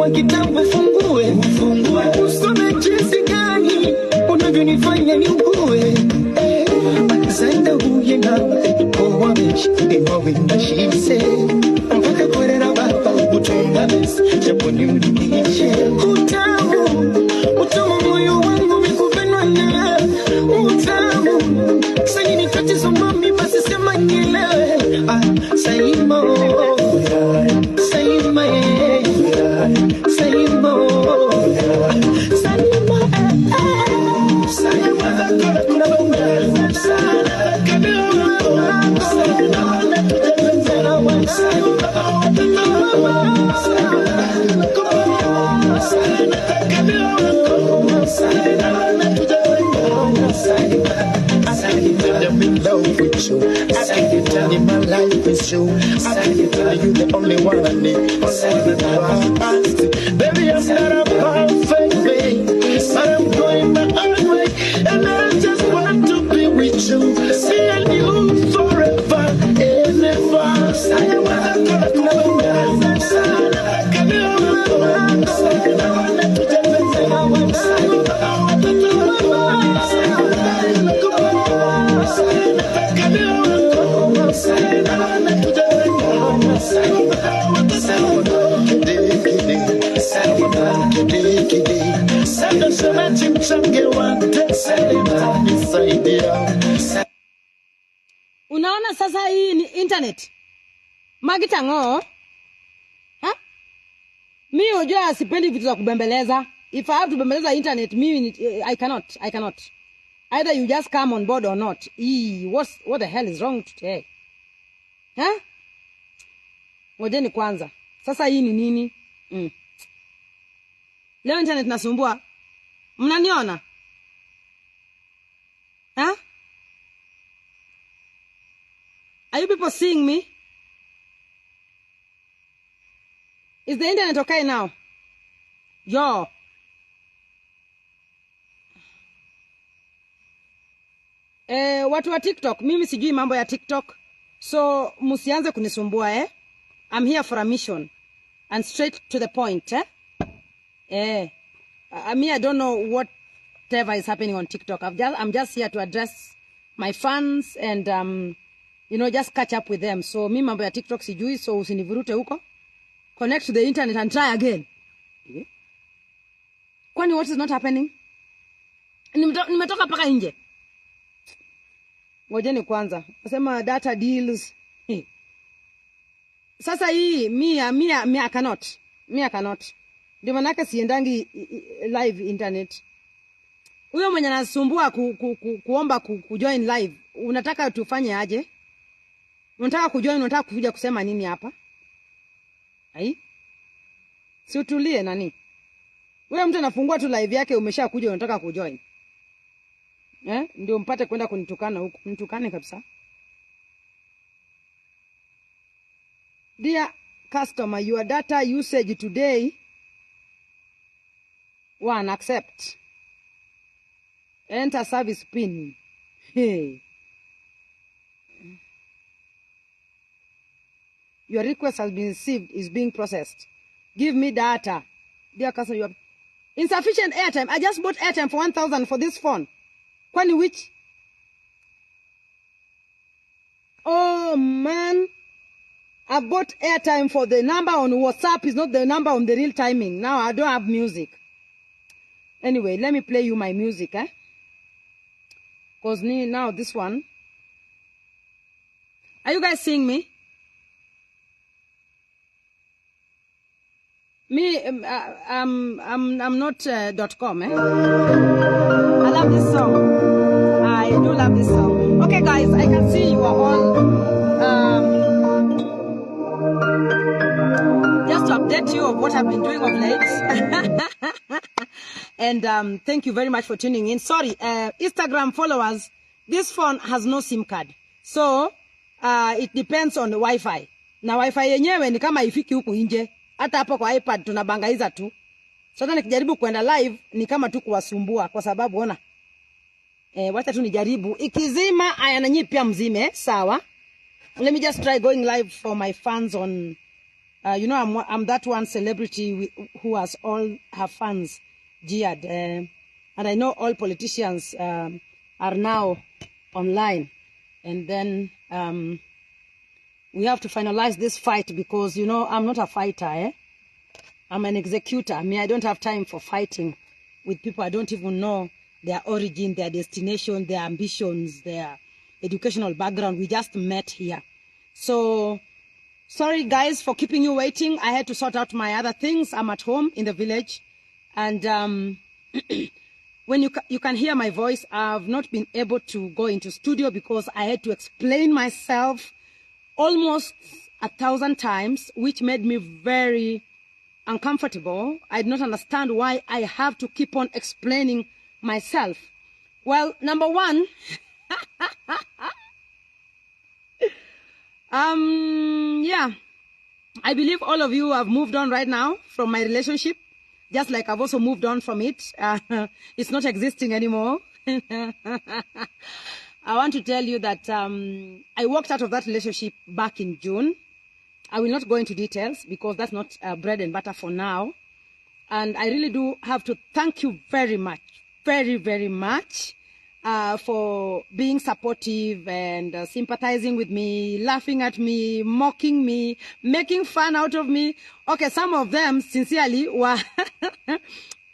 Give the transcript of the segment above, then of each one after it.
fungua kitabu fungue usome jinsi gani unavyonifanya niugue Santa huye na Omosh Imawe shise mpaka korera baba utunga besi japoni udikishe utamu moyo wangu mikupendwa na utamu sasa ni tatizo mami basi sema nielewe Saimo my life is you. I can't tell you the only one I need. Baby, I'm not a perfect babe, but I'm going my own way, and I just want to be with you, me and you forever and ever. Unaona sasa hii ni internet. Magitango. Ha? Mimi unajua sipendi vitu za kubembeleza. If I have to bembeleza internet, I cannot. Either you just come on board or not. What the hell is wrong today? Ha? Ngojeni kwanza. Sasa hii ni nini? Leo internet nasumbua. Mnaniona? Huh? Are you people seeing me? Is the internet okay now? Yo. Watu wa TikTok, mimi sijui mambo ya TikTok. So, musianze kunisumbua, I'm here for a mission. And straight to the point, I don't know whatever is happening on TikTok. I'm just here to address my fans and, just catch up with them. So, mimi mambo ya TikTok sijui, so usinivurute huko. Connect to the internet and try again. Kwani what is not happening? Nimetoka paka nje. Ngojeni kwanza. Nasema data deals. Sasa hii I cannot. Ndio manake siendangi live internet. Huyo mwenye anasumbua kuomba kujoin live, unataka tufanye aje? Unataka kujoin, unataka kuja kusema nini hapa? Si utulie nani? Wewe mtu anafungua tu live yake umeshakuja unataka kujoin. Ndio mpate kwenda kunitukana huko. Nitukane kabisa. Dear customer, your data usage today. 1. Accept. Enter service pin. Hey. Your request has been received, is being processed. Give me data. Dear customer, you have insufficient airtime. I just bought airtime for 1,000 for this phone. Kwani which? Oh man. I bought airtime for the number on WhatsApp is not the number on the real timing. Now I don't have music. Anyway, let me play you my music, Because now this one. Are you guys seeing me? I'm not .com, I love this song. I do love this song. Okay, guys, I can see you are all just to update you of what I've been doing of late. And thank you very much for tuning in. Sorry, Instagram followers, this phone has no SIM card. So, it depends on the Wi-Fi. Na Wi-Fi yenyewe ni kama ifiki huku nje. Hata hapo kwa iPad tunabangaiza tu. Sasa nikijaribu kwenda live ni kama tu kuwasumbua kwa sababu ona. Wacha tu nijaribu. Ikizima ayananyi pia mzime, sawa? Let me just try going live for my fans on I'm that one celebrity who has all her fans jeered. And I know all politicians are now online. And then we have to finalize this fight because, I'm not a fighter. I'm an executor. I don't have time for fighting with people I don't even know their origin, their destination, their ambitions, their educational background. We just met here. So, sorry guys for keeping you waiting. I had to sort out my other things. I'm at home in the village. And when you can hear my voice, I've not been able to go into studio because I had to explain myself almost 1,000 times, which made me very uncomfortable. I did not understand why I have to keep on explaining myself. Well, number one, yeah, I believe all of you have moved on right now from my relationship, just like I've also moved on from it. It's not existing anymore. I want to tell you that I walked out of that relationship back in June. I will not go into details because that's not bread and butter for now. And I really do have to thank you very much, very, very much for being supportive and sympathizing with me, laughing at me, mocking me, making fun out of me. Okay, some of them, sincerely, were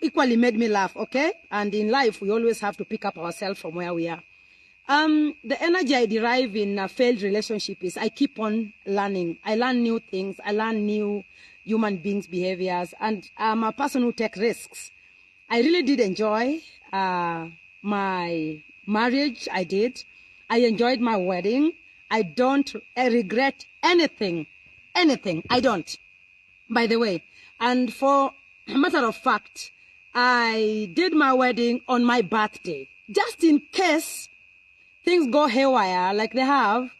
equally made me laugh, okay? And in life, we always have to pick up ourselves from where we are. The energy I derive in a failed relationship is I keep on learning. I learn new things. I learn new human beings' behaviors. And I'm a person who takes risks. I really did enjoy my marriage. I did. I enjoyed my wedding. I don't regret anything. Anything. I don't. By the way. And for a matter of fact, I did my wedding on my birthday. Just in case things go haywire like they have,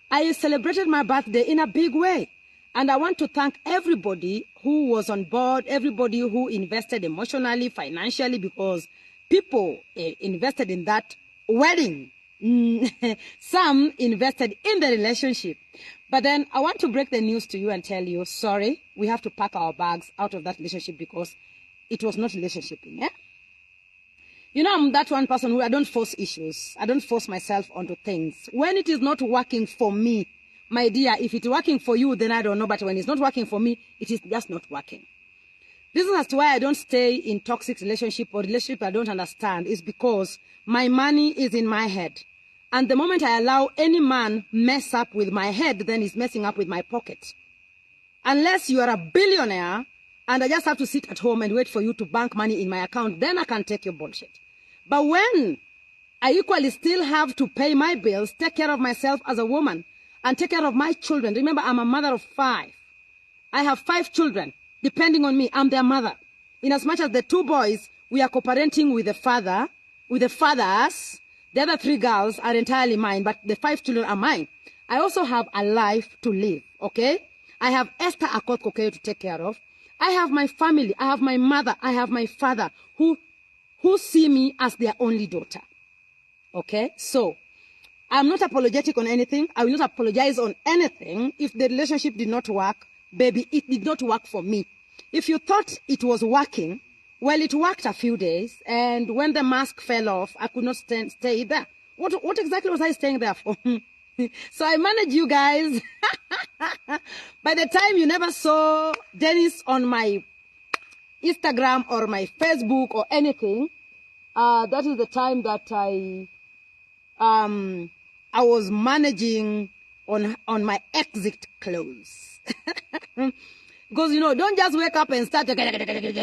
I celebrated my birthday in a big way. And I want to thank everybody who was on board, everybody who invested emotionally, financially, because people invested in that wedding. Some invested in the relationship. But then I want to break the news to you and tell you, sorry, we have to pack our bags out of that relationship because it was not relationshiping, yeah? I'm that one person who I don't force issues. I don't force myself onto things. When it is not working for me, my dear, if it's working for you, then I don't know. But when it's not working for me, it is just not working. Reason as to why I don't stay in toxic relationship or relationship I don't understand is because my money is in my head. And the moment I allow any man mess up with my head, then he's messing up with my pocket. Unless you are a billionaire and I just have to sit at home and wait for you to bank money in my account, then I can take your bullshit. But when I equally still have to pay my bills, take care of myself as a woman, and take care of my children. Remember, I'm a mother of 5. I have 5 children. Depending on me, I'm their mother. In as much as the 2 boys, we are co-parenting with the father, with the fathers. The other 3 girls are entirely mine, but the 5 children are mine. I also have a life to live, okay? I have Esther Akothee to take care of. I have my family. I have my mother. I have my father who see me as their only daughter. Okay? So, I'm not apologetic on anything. I will not apologize on anything. If the relationship did not work, baby, it did not work for me. If you thought it was working, well, it worked a few days. And when the mask fell off, I could not stay there. What exactly was I staying there for? So I managed you guys. By the time you never saw Dennis on my Instagram or my Facebook or anything, that is the time that I was managing on my exit clothes. Because, don't just wake up and start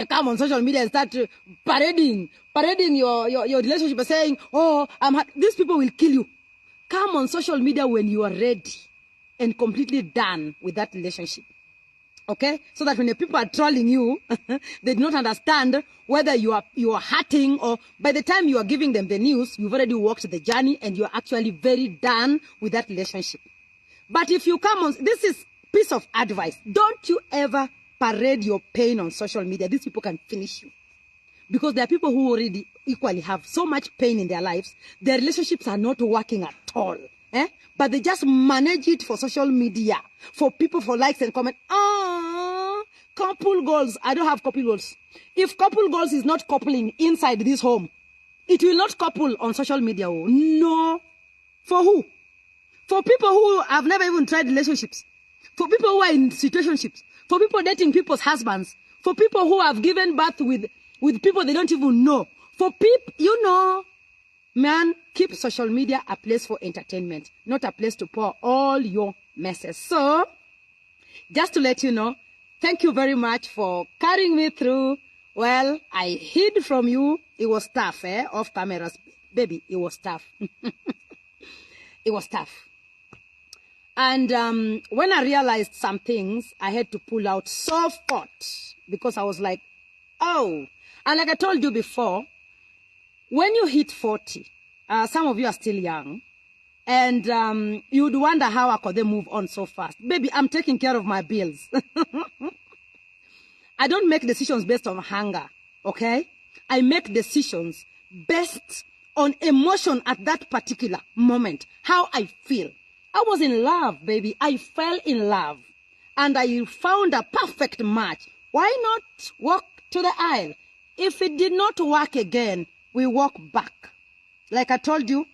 come on social media and start parading your relationship and saying, oh, these people will kill you. Come on social media when you are ready and completely done with that relationship. Okay? So that when the people are trolling you, they do not understand whether you are hurting, or by the time you are giving them the news, you've already walked the journey and you are actually very done with that relationship. But if you come on, this is piece of advice. Don't you ever parade your pain on social media. These people can finish you. Because there are people who already equally have so much pain in their lives, their relationships are not working at all. But they just manage it for social media, for people, for likes and comments. Oh, couple goals. I don't have couple goals. If couple goals is not coupling inside this home, it will not couple on social media. Oh, no. For who? For people who have never even tried relationships. For people who are in situationships. For people dating people's husbands. For people who have given birth with people they don't even know. For people, you know, man, keep social media a place for entertainment, not a place to pour all your messes. So, just to let you know, thank you very much for carrying me through. Well, I hid from you. It was tough, off cameras. Baby, it was tough. It was tough. And when I realized some things, I had to pull out so fast because I was like, oh. And like I told you before, when you hit 40, some of you are still young, and you would wonder how could they move on so fast. Baby, I'm taking care of my bills. I don't make decisions based on hunger, okay? I make decisions based on emotion at that particular moment, how I feel. I was in love, baby. I fell in love. And I found a perfect match. Why not walk to the aisle? If it did not work again, we walk back. Like I told you,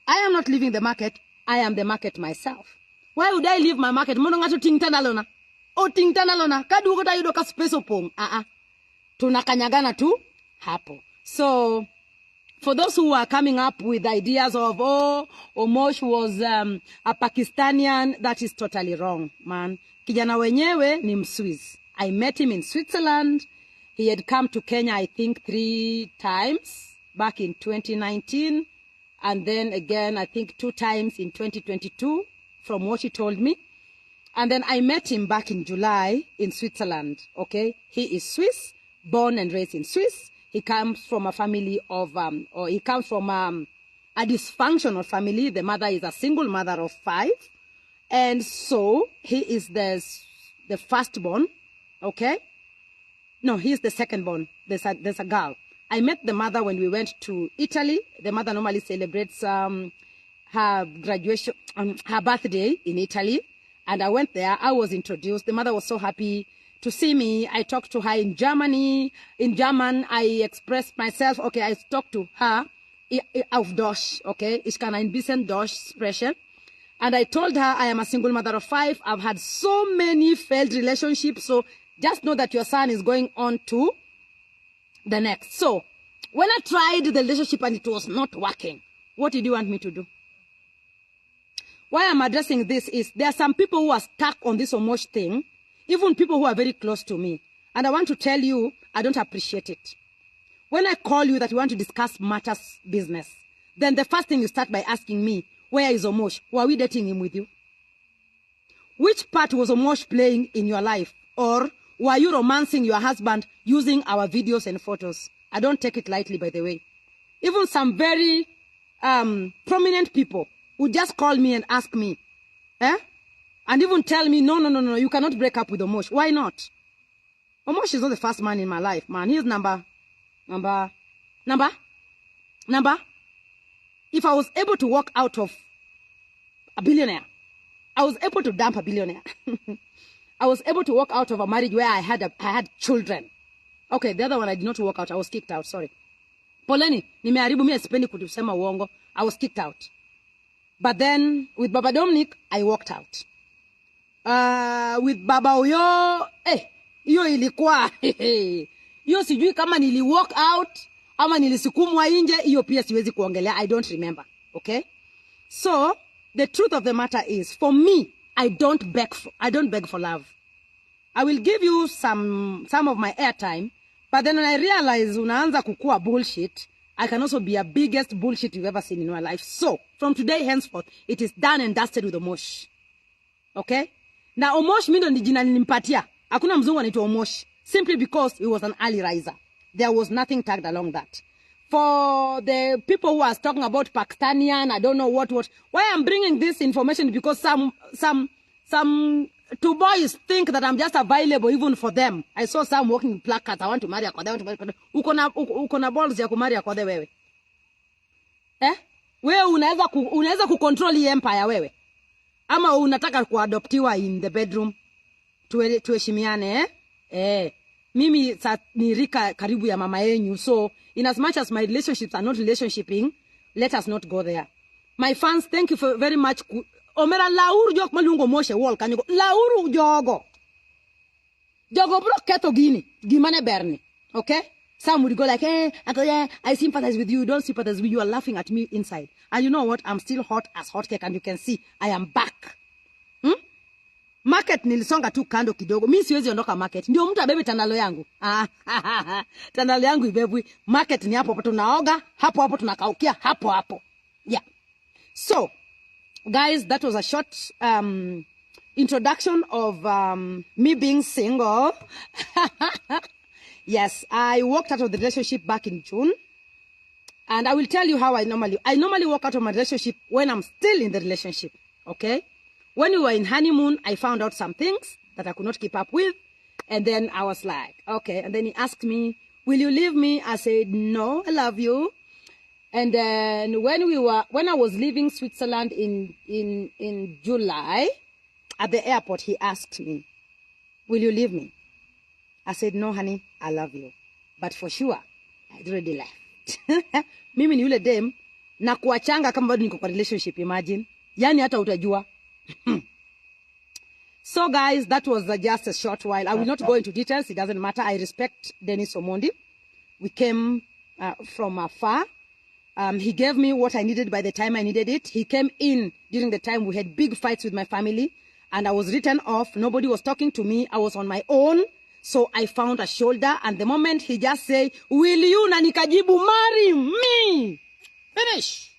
I am not leaving the market. I am the market myself. Why would I leave my market? O tingtanalona. Kadu kota yudo ka space pong. Tunakanyagana tu hapo. So, for those who are coming up with ideas of, oh, Omosh was a Pakistanian, that is totally wrong, man. Kijana wenyewe ni Mswiss. I met him in Switzerland. He had come to Kenya, I think, 3 times back in 2019. And then again, I think 2 times in 2022, from what he told me. And then I met him back in July in Switzerland, okay? He is Swiss, born and raised in Swiss. He comes from a family of, or he comes from a dysfunctional family. The mother is a single mother of 5. And so he is the firstborn, okay? No, he's the secondborn. There's a girl. I met the mother when we went to Italy. The mother normally celebrates her graduation, her birthday in Italy. And I went there. I was introduced. The mother was so happy to see me. I talked to her in Germany. In German, I expressed myself. Okay, I talked to her auf Deutsch. Okay, ich kann ein bisschen Deutsch sprechen. And I told her I am a single mother of 5. I've had so many failed relationships. So just know that your son is going on to the next. So when I tried the relationship and it was not working, what did you want me to do? Why I'm addressing this is there are some people who are stuck on this Omosh thing, even people who are very close to me. And I want to tell you, I don't appreciate it. When I call you that you want to discuss matters business, then the first thing you start by asking me, where is Omosh? Were we dating him with you? Which part was Omosh playing in your life? Or were you romancing your husband using our videos and photos? I don't take it lightly, by the way. Even some very prominent people would just call me and ask me, and even tell me, no, you cannot break up with Omosh. Why not? Omosh is not the first man in my life, man. He's number. If I was able to walk out of a billionaire, I was able to dump a billionaire. I was able to walk out of a marriage where I had children. Okay, the other one I did not walk out. I was kicked out. Sorry. Poleni, nimeharibu mimi sipendi kusema uongo. I was kicked out. But then with Baba Dominic, I walked out. With Baba Oyo, hiyo ilikuwa hiyo sijui kama nili walk out ama nilisukumwa nje, hiyo pia siwezi kuongelea. I don't remember. Okay? So, the truth of the matter is, for me, I don't beg for love. I will give you some of my airtime, but then when I realize unaanza kukua bullshit, I can also be a biggest bullshit you've ever seen in your life. So, from today henceforth, it is done and dusted with Omosh. Okay? Now, Omosh mimi ndo jina nilimpatia. Hakuna mzungu anaitwa Omosh. Simply because he was an early riser. There was nothing tagged along that. For the people who are talking about Pakistanian, I don't know what. Why I'm bringing this information because some 2 boys think that I'm just available even for them. I saw some walking with placards. I want to marry Akothee. Uko na balls ya kumari Akothee wewe. Wewe unaweza kucontrol hii empire wewe. Ama unataka kuadoptiwa in the bedroom. Tuheshimiane Mimi ni rika karibu ya mama yenyu. So in as much as my relationships are not relationshiping, let us not go there. My fans, thank you for very much. Omera lauru jok malungo Moshe wall kanyogo. Lauru jogo. Jogo bro keto gimane berni. Okay? Some would go like, I sympathize with you. Don't sympathize with you. You are laughing at me inside. And you know what? I'm still hot as hot cake, and you can see I am back. Market nilisonga tu kando kidogo. Mimi siwezi ondoka market. Ndio mtu abebe tandalo yangu. Tandalo yangu ibebwi. Market ni hapo tunaoga, hapo tunakaukia, hapo. Yeah. So, guys, that was a short introduction of me being single. Yes, I walked out of the relationship back in June. And I will tell you how I normally walk out of my relationship when I'm still in the relationship. Okay? When we were in honeymoon, I found out some things that I could not keep up with. And then I was like, okay. And then he asked me, will you leave me? I said, no, I love you. And then when I was leaving Switzerland in July, at the airport, he asked me, will you leave me? I said, no, honey, I love you. But for sure, I'd already left. Mimi ni yule dem, na kuachanga kama bado niko kwa relationship, imagine. Yani hata utajua. So guys, that was just a short while. I will not go into details. It doesn't matter. I respect Dennis Omondi. We came from afar. He gave me what I needed by the time I needed it. He came in during the time we had big fights with my family. And I was written off. Nobody was talking to me. I was on my own. So I found a shoulder. And the moment he just said, will you, na nikajibu, marry me? Finish.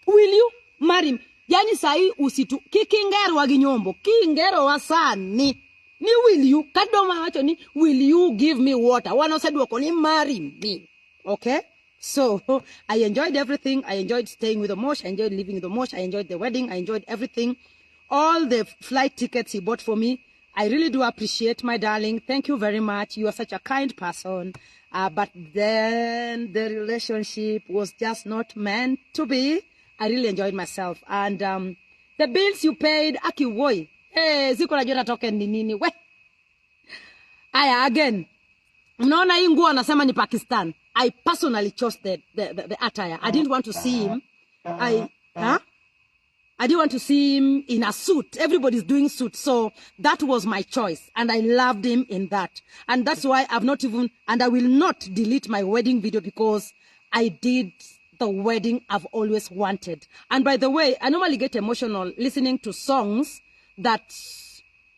Will you marry me? Yani sahi usitu kikingero wa ginyombo, kingero wa sani. Ni will you, kadoma wacho ni will you give me water? One said wako ni marry me. Okay? So I enjoyed everything. I enjoyed staying with Omosh. I enjoyed living with Omosh. I enjoyed the wedding. I enjoyed everything. All the flight tickets he bought for me. I really do appreciate, my darling. Thank you very much. You are such a kind person. But then the relationship was just not meant to be. I really enjoyed myself. And the bills you paid, aki woi. Hey, ziko na jona token ni nini. We. Aya, again. Mnaona hii nguo anasema ni Pakistan. I personally chose the attire. I didn't want to see him. I didn't want to see him in a suit. Everybody's doing suits. So that was my choice. And I loved him in that. And that's why I've not even, and I will not delete my wedding video because I did the wedding I've always wanted. And by the way, I normally get emotional listening to songs that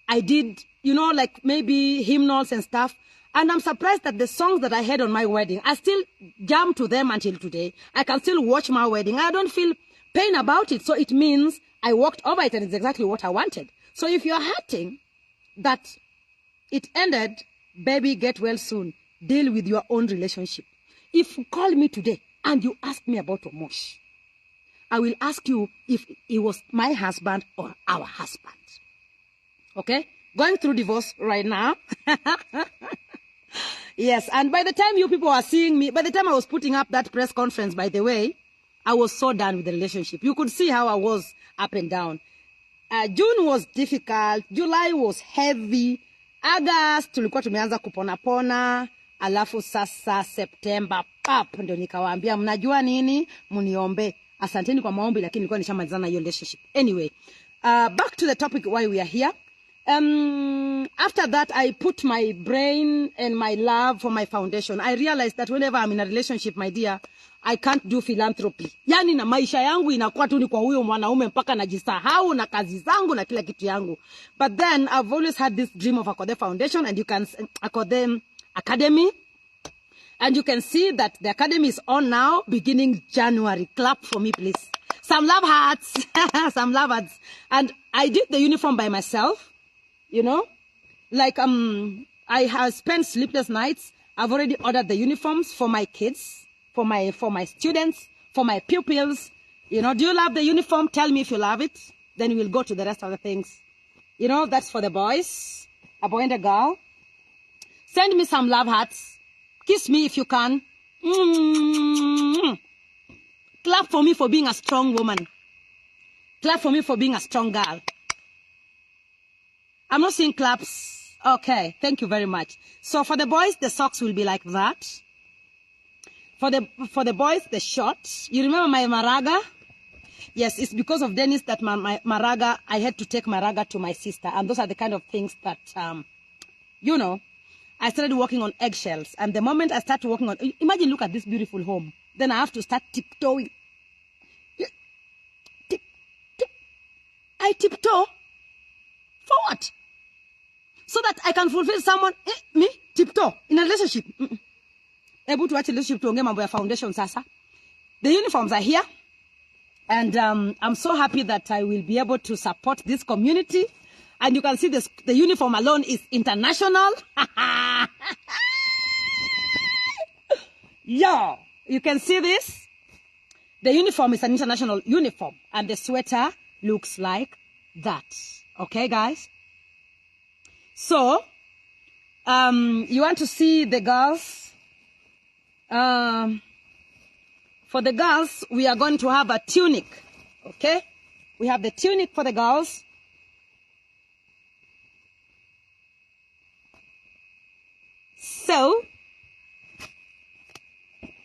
I did, you know, like maybe hymnals and stuff. And I'm surprised that the songs that I had on my wedding, I still jam to them until today. I can still watch my wedding. I don't feel pain about it. So it means I walked over it and it's exactly what I wanted. So if you're hurting that it ended, baby, get well soon. Deal with your own relationship. If you call me today and you ask me about Omosh, I will ask you if he was my husband or our husband. Okay? Going through divorce right now. Yes, and by the time you people are seeing me, by the time I was putting up that press conference, by the way, I was so done with the relationship. You could see how I was up and down. June was difficult. July was heavy. August, tulikuwa tumeanza kupona. Alafu sasa September, pap, ndio nikawaambia, mnajua nini? Muniombe. Asanteni kwa maombi, lakini nilikuwa nishamalizana hiyo relationship. Anyway, back to the topic why we are here. After that, I put my brain and my love for my foundation. I realized that whenever I'm in a relationship, my dear, I can't do philanthropy. Yani na maisha yangu inakuwa tu ni kwa huyo mwanaume mpaka najisahau na kazi zangu na kila kitu yangu. But then I've always had this dream of Akothee Foundation, and you can Akothee Academy. And you can see that the academy is on now, beginning January. Clap for me, please. Some love hearts. Some love hearts. And I did the uniform by myself. You know, like I have spent sleepless nights. I've already ordered the uniforms for my kids, for my students, for my pupils. You know, do you love the uniform? Tell me if you love it. Then we'll go to the rest of the things. You know, that's for the boys, a boy and a girl. Send me some love hearts. Kiss me if you can. Clap for me for being a strong woman. Clap for me for being a strong girl. I'm not seeing claps. Okay, thank you very much. So for the boys, the socks will be like that. For the boys, the shorts. You remember my maraga? Yes, it's because of Dennis that my maraga, I had to take maraga to my sister. And those are the kind of things that, you know, I started working on eggshells. And the moment I started working on, imagine, look at this beautiful home. Then I have to start tiptoeing. I tiptoe. For what? So that I can fulfill someone, me, tiptoe, in a relationship. Able to watch a relationship to Onge Foundation Sasa. The uniforms are here. And I'm so happy that I will be able to support this community. And you can see the uniform alone is international. Yeah, you can see this. The uniform is an international uniform. And the sweater looks like that. Okay, guys? So, you want to see the girls? For the girls, we are going to have a tunic. Okay? We have the tunic for the girls. So,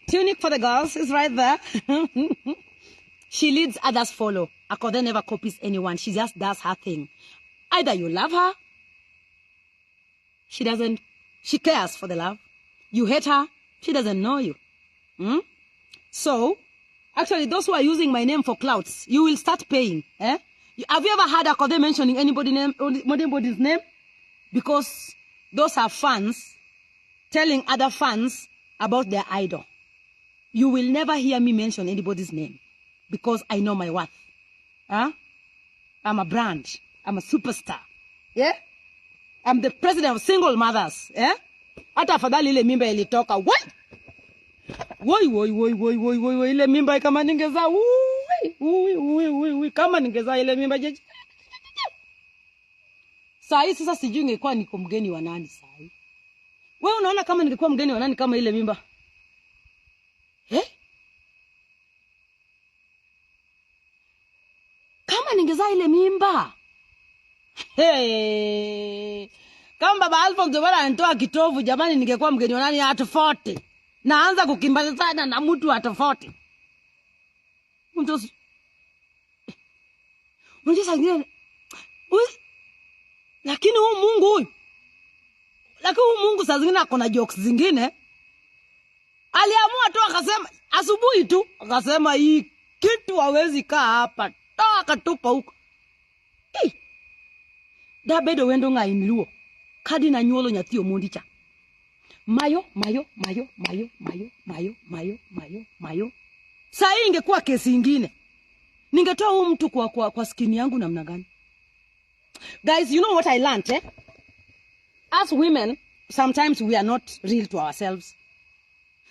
tunic for the girls is right there. She leads, others follow. Akothee never copies anyone. She just does her thing. Either you love her, she doesn't, she cares for the love. You hate her, she doesn't know you. So, actually, those who are using my name for clouts, you will start paying. Eh? Have you ever heard Akothee mentioning anybody's name? Because those are fans telling other fans about their idol. You will never hear me mention anybody's name because I know my worth. Huh? I'm a brand. I'm a superstar. Yeah? I'm the president of single mothers. Yeah? Hata afadhali ile mimba ilitoka. What? Woi, ile mimba kama ningeza. Kama ningeza ile mimba jeje. Sahi sasa sijui ningekuwa niko mgeni wa nani sahi. Wewe unaona kama ningekuwa mgeni wa nani kama ile mimba? Kama ningeza ile mimba. Kama baba Alpha Mzobara anatoa kitovu, jamani, ningekuwa mgeni wa nani at 40. Naanza kukimbaza sana na mtu at 40. Mtu sangine. Lakini huyu Mungu huyu. Lakini huyu Mungu saa zingine akona jokes zingine. Aliamua tu akasema asubuhi tu akasema hii kitu hawezi kaa hapa. Toa akatupa huko. Da bedo wendo nga inluo. Kadi na nyuolo nyathio mondicha. Mayo. Saa hii ingekuwa kesi ingine. Ningetoa huyu mtu kwa skin yangu namna gani? Guys, you know what I learned, eh? As women, sometimes we are not real to ourselves.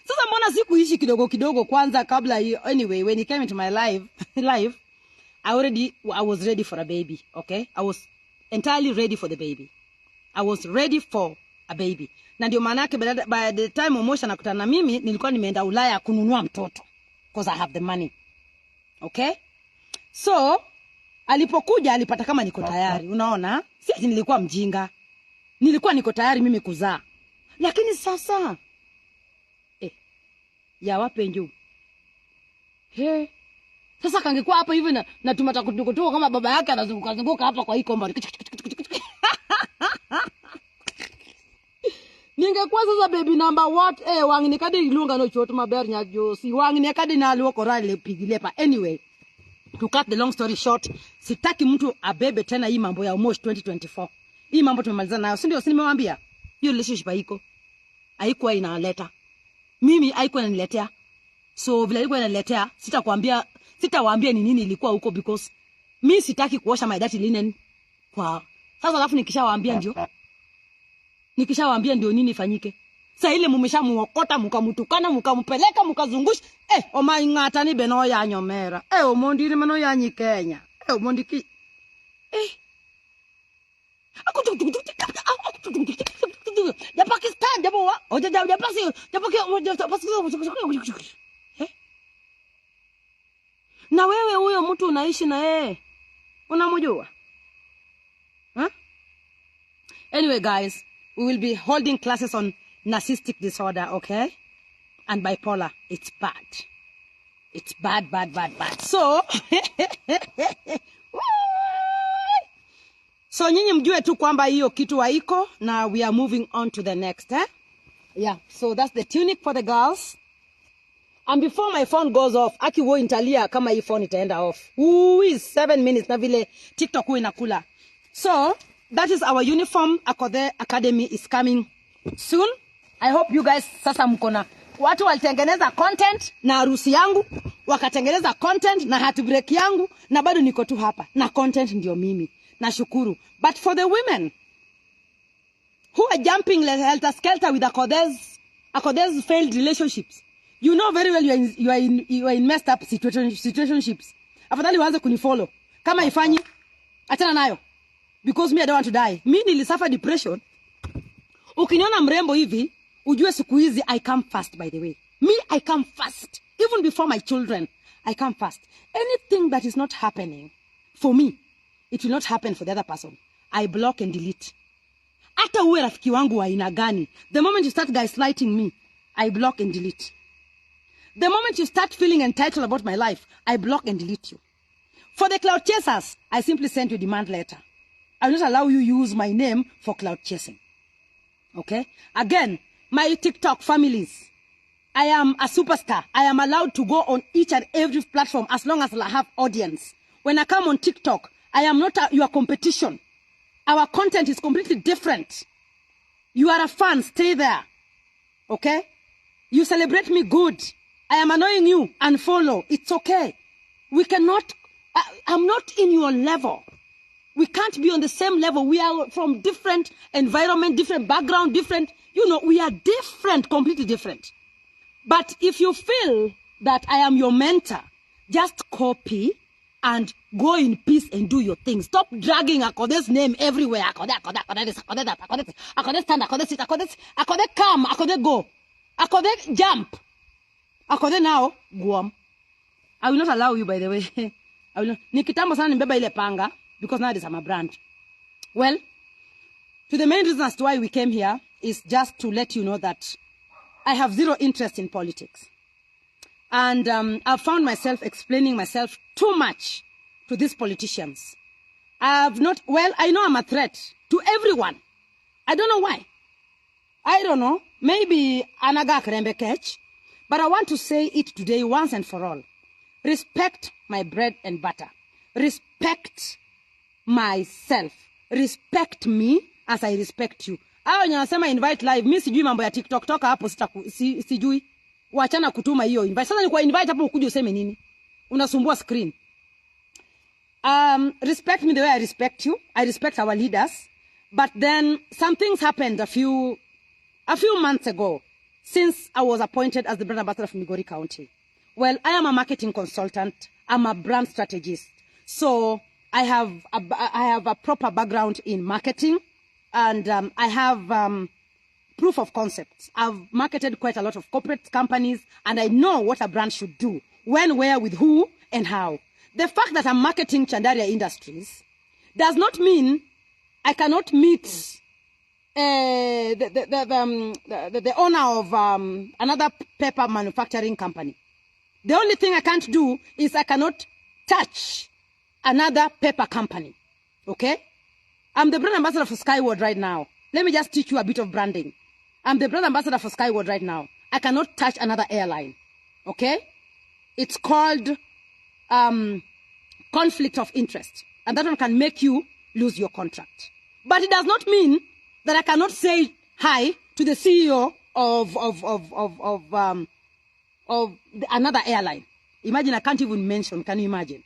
Sasa mbona sikuishi kidogo kwanza kabla hiyo. Anyway, when he came into my life, I was ready for a baby, okay? I was entirely ready for the baby. I was ready for a baby. Na ndio maana yake by the time Omosh anakutana na mimi, nilikuwa nimeenda Ulaya kununua mtoto. Because I have the money. Okay? So, alipokuja alipata kama niko tayari. Unaona? Si ati nilikuwa mjinga. Nilikuwa niko tayari mimi kuzaa. Lakini sasa, ya wape njoo. Sasa kangekuwa hapa hivi na tumata kutuko kama baba yake anazunguka hapa kwa hii komba. Ningekuwa sasa baby number what? Wangine kadi ilunga no choto maber nyajo. Si wangine kadi na alwo korale pigilepa. Anyway, to cut the long story short, sitaki mtu abebe tena hii mambo ya Omosh 2024. Hii mambo tumemaliza nayo. Si ndio nimewambia? Hiyo relationship haikuwa inaleta. Mimi haikuwa inaniletea. So vile ilikuwa inaniletea, sitawaambia ni nini ilikuwa huko because mimi sitaki kuosha my dirty linen kwa. Sasa alafu nikishawaambia ndio nini ifanyike. Sasa ile mumeshamuokota mkamutukana mkampeleka mkazungusha omaingata ni beno ya nyomera. Omondi ni meno ya nyikenya. Omondi ki ya Pakistan japo wa na wewe huyo mtu unaishi na yeye unamjua? Anyway, guys, we will be holding classes on narcissistic disorder, okay? And bipolar. It's bad. It's bad, bad, bad, bad. So, so nyinyi mjue tu kwamba hiyo kitu haiko na we are moving on to the next, eh? Yeah, so that's the tunic for the girls. And before my phone goes off, aki wo intalia kama hii phone itaenda off. Ooh, is 7 minutes na vile TikTok huwa inakula. So, that is our uniform. Akothee Academy is coming soon. I hope you guys sasa mkona. Watu walitengeneza content na harusi yangu, wakatengeneza content na heartbreak yangu, na bado niko tu hapa. Na content ndio mimi. Nashukuru. But for the women who are jumping helter-skelter with Akothee's failed relationships, you know very well you are in messed up situationships. Afadhali waanze kunifollow. Kama ifanyi, achana nayo. Because me, I don't want to die. Me nilisuffer depression. Ukiniona mrembo hivi, ujue siku hizi I come fast, by the way. Me, I come fast. Even before my children, I come fast. Anything that is not happening for me, it will not happen for the other person. I block and delete. Hata uwe rafiki wangu wa aina gani, the moment you start gaslighting me, I block and delete. The moment you start feeling entitled about my life, I block and delete you. For the cloud chasers, I simply send you a demand letter. I will not allow you use my name for cloud chasing. Okay? Again, my TikTok families, I am a superstar. I am allowed to go on each and every platform as long as I have audience. When I come on TikTok, I am not your competition. Our content is completely different. You are a fan, stay there. Okay? You celebrate me, good. I am annoying you, unfollow. It's okay. We cannot, I'm not in your level. We can't be on the same level. We are from different environment, different background, different, we are different, completely different. But if you feel that I am your mentor, just copy and go in peace and do your thing. Stop dragging Akothee's name everywhere. Akothee this, Akothee that, Akothee stand, Akothee sit, Akothee come, Akothee go, Akothee jump, Akothee now, Guam. I will not allow you, by the way. I will not. Nikitambo sana nimbeba ile panga, because nowadays I'm a brand. Well, to the main reason as to why we came here is just to let you know that I have zero interest in politics. And I've found myself explaining myself too much to these politicians. I know I'm a threat to everyone. I don't know why. I don't know. Maybe anaga krembe catch. But I want to say it today once and for all. Respect my bread and butter. Respect myself. Respect me as I respect you. Hao wenye wanasema invite live, mimi sijui mambo ya TikTok, toka hapo sijui. Waachana kutuma hiyo invite. Sasa ni kwa invite hapo ukuje useme nini? Unasumbua screen. Respect me the way I respect you. I respect our leaders. But then some things happened a few months ago since I was appointed as the brand ambassador of Migori County. Well, I am a marketing consultant. I'm a brand strategist. So I have a proper background in marketing, and I have proof of concepts. I've marketed quite a lot of corporate companies, and I know what a brand should do, when, where, with who, and how. The fact that I'm marketing Chandaria Industries does not mean I cannot meet the owner of another paper manufacturing company. The only thing I can't do is I cannot touch another paper company. Okay? I'm the brand ambassador for Skyward right now. Let me just teach you a bit of branding. I'm the brand ambassador for Skyward right now. I cannot touch another airline. Okay? It's called conflict of interest. And that one can make you lose your contract. But it does not mean that I cannot say hi to the CEO of another airline. Imagine, I can't even mention. Can you imagine?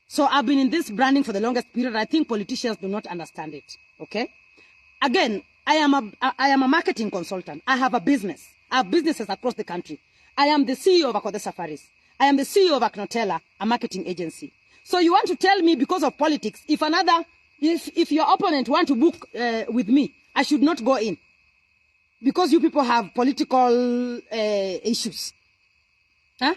So I've been in this branding for the longest period. I think politicians do not understand it. Okay? Again, I am a marketing consultant. I have a business. I have businesses across the country. I am the CEO of Akothee Safaris. I am the CEO of Aknotela, a marketing agency. So you want to tell me, because of politics, if your opponent want to book with me, I should not go in because you people have political issues. Huh?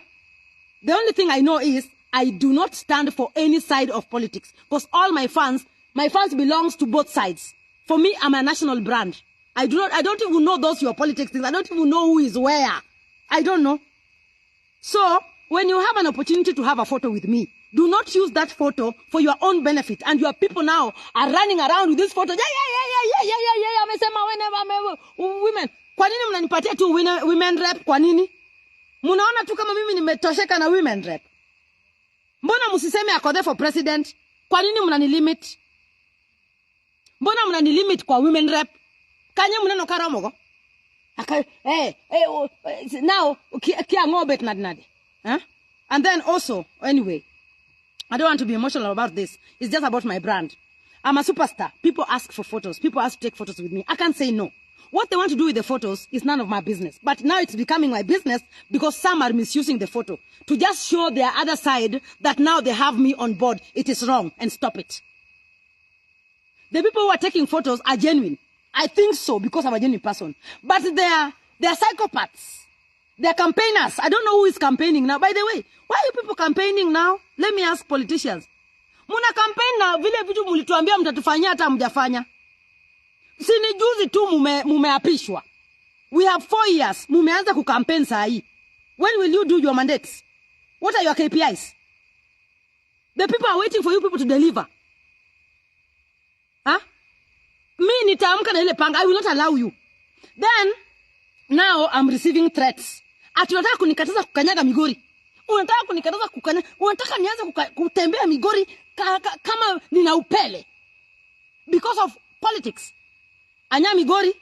The only thing I know is I do not stand for any side of politics, because all my fans belongs to both sides. For me, I'm a national brand. I don't even know those your politics things. I don't even know who is where. I don't know. So, when you have an opportunity to have a photo with me, do not use that photo for your own benefit. And your people now are running around with this photo. Yeah. Women. Kwa nini mnanipatia tu women rep? Kwa nini? Munaona tu kama mimi nimetosheka na women rep. Mbona msiseme Akothee for president? Kwa nini mnanilimit? Mbona mnanilimit kwa women rep? Kanye mneno karamogo? Now kia ngobet nadnadi. Huh? And then also, anyway, I don't want to be emotional about this. It's just about my brand. I'm a superstar. People ask for photos. People ask to take photos with me. I can't say no. What they want to do with the photos is none of my business. But now it's becoming my business because some are misusing the photo to just show their other side that now they have me on board. It is wrong, and stop it. The people who are taking photos are genuine. I think so because I'm a genuine person. But they're psychopaths. They're campaigners. I don't know who is campaigning now. By the way, why are you people campaigning now? Let me ask politicians. Muna campaign na vile vitu mulituambia mtatufanyia hata mjafanya. Sini juzi tu mumeapishwa. We have 4 years. Mumeanza kucampaign saa hii. When will you do your mandates? What are your KPIs? The people are waiting for you people to deliver. Huh? Me nitaamka na ile panga. I will not allow you. Then, now I'm receiving threats. Ati unataka kunikataza kukanyaga Migori. Unataka kunikataza kukanyaga. Unataka nianze kutembea Migori kama nina upele. Because of politics. Anya Migori,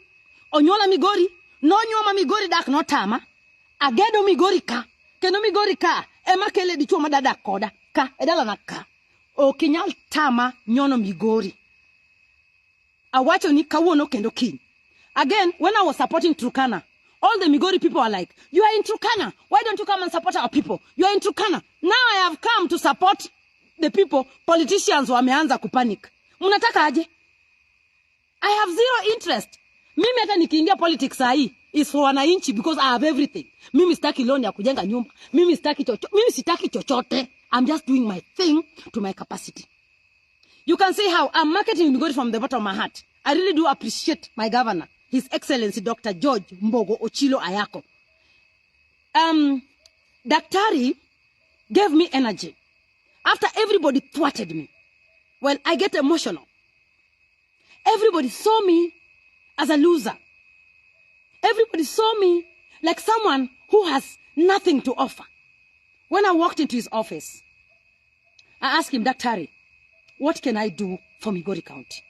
onyola Migori, no nyoma Migori dak no tama. Agedo Migori ka. Keno Migori ka. Ema kele di choma dada koda. Ka. Edala na ka. O kinyal tama nyono Migori. Awacho ni kawono kendo kin. Again, when I was supporting Turkana, all the Migori people are like, you are in Turkana. Why don't you come and support our people? You are in Turkana. Now I have come to support the people. Politicians wameanza kupanic. Munataka aje? I have zero interest. Mimi hata nikiingia politics sahi is for wananchi because I have everything. Mimi sitaki loan ya kujenga nyumba. Mimi sitaki chochote. I'm just doing my thing to my capacity. You can see how I'm marketing Migori from the bottom of my heart. I really do appreciate my governor, His Excellency Dr. George Mbogo Ochilo Ayako. Daktari gave me energy. After everybody thwarted me, well, I get emotional. Everybody saw me as a loser. Everybody saw me like someone who has nothing to offer. When I walked into his office, I asked him, Daktari, what can I do for Migori County?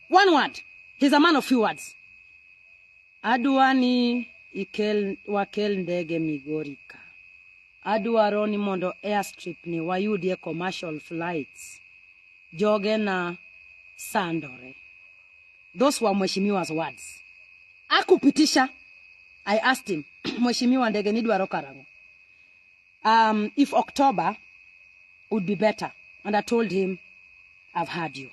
One word. He's a man of few words. Aduani wakel ndege Migori ka. Aduaroni mondo airstrip ni wayudie commercial flights. Joge na sandore. Those were Mheshimiwa's words. Akupitisha. I asked him, Mheshimiwa ndege nidwaro karango. If October would be better. And I told him, I've heard you.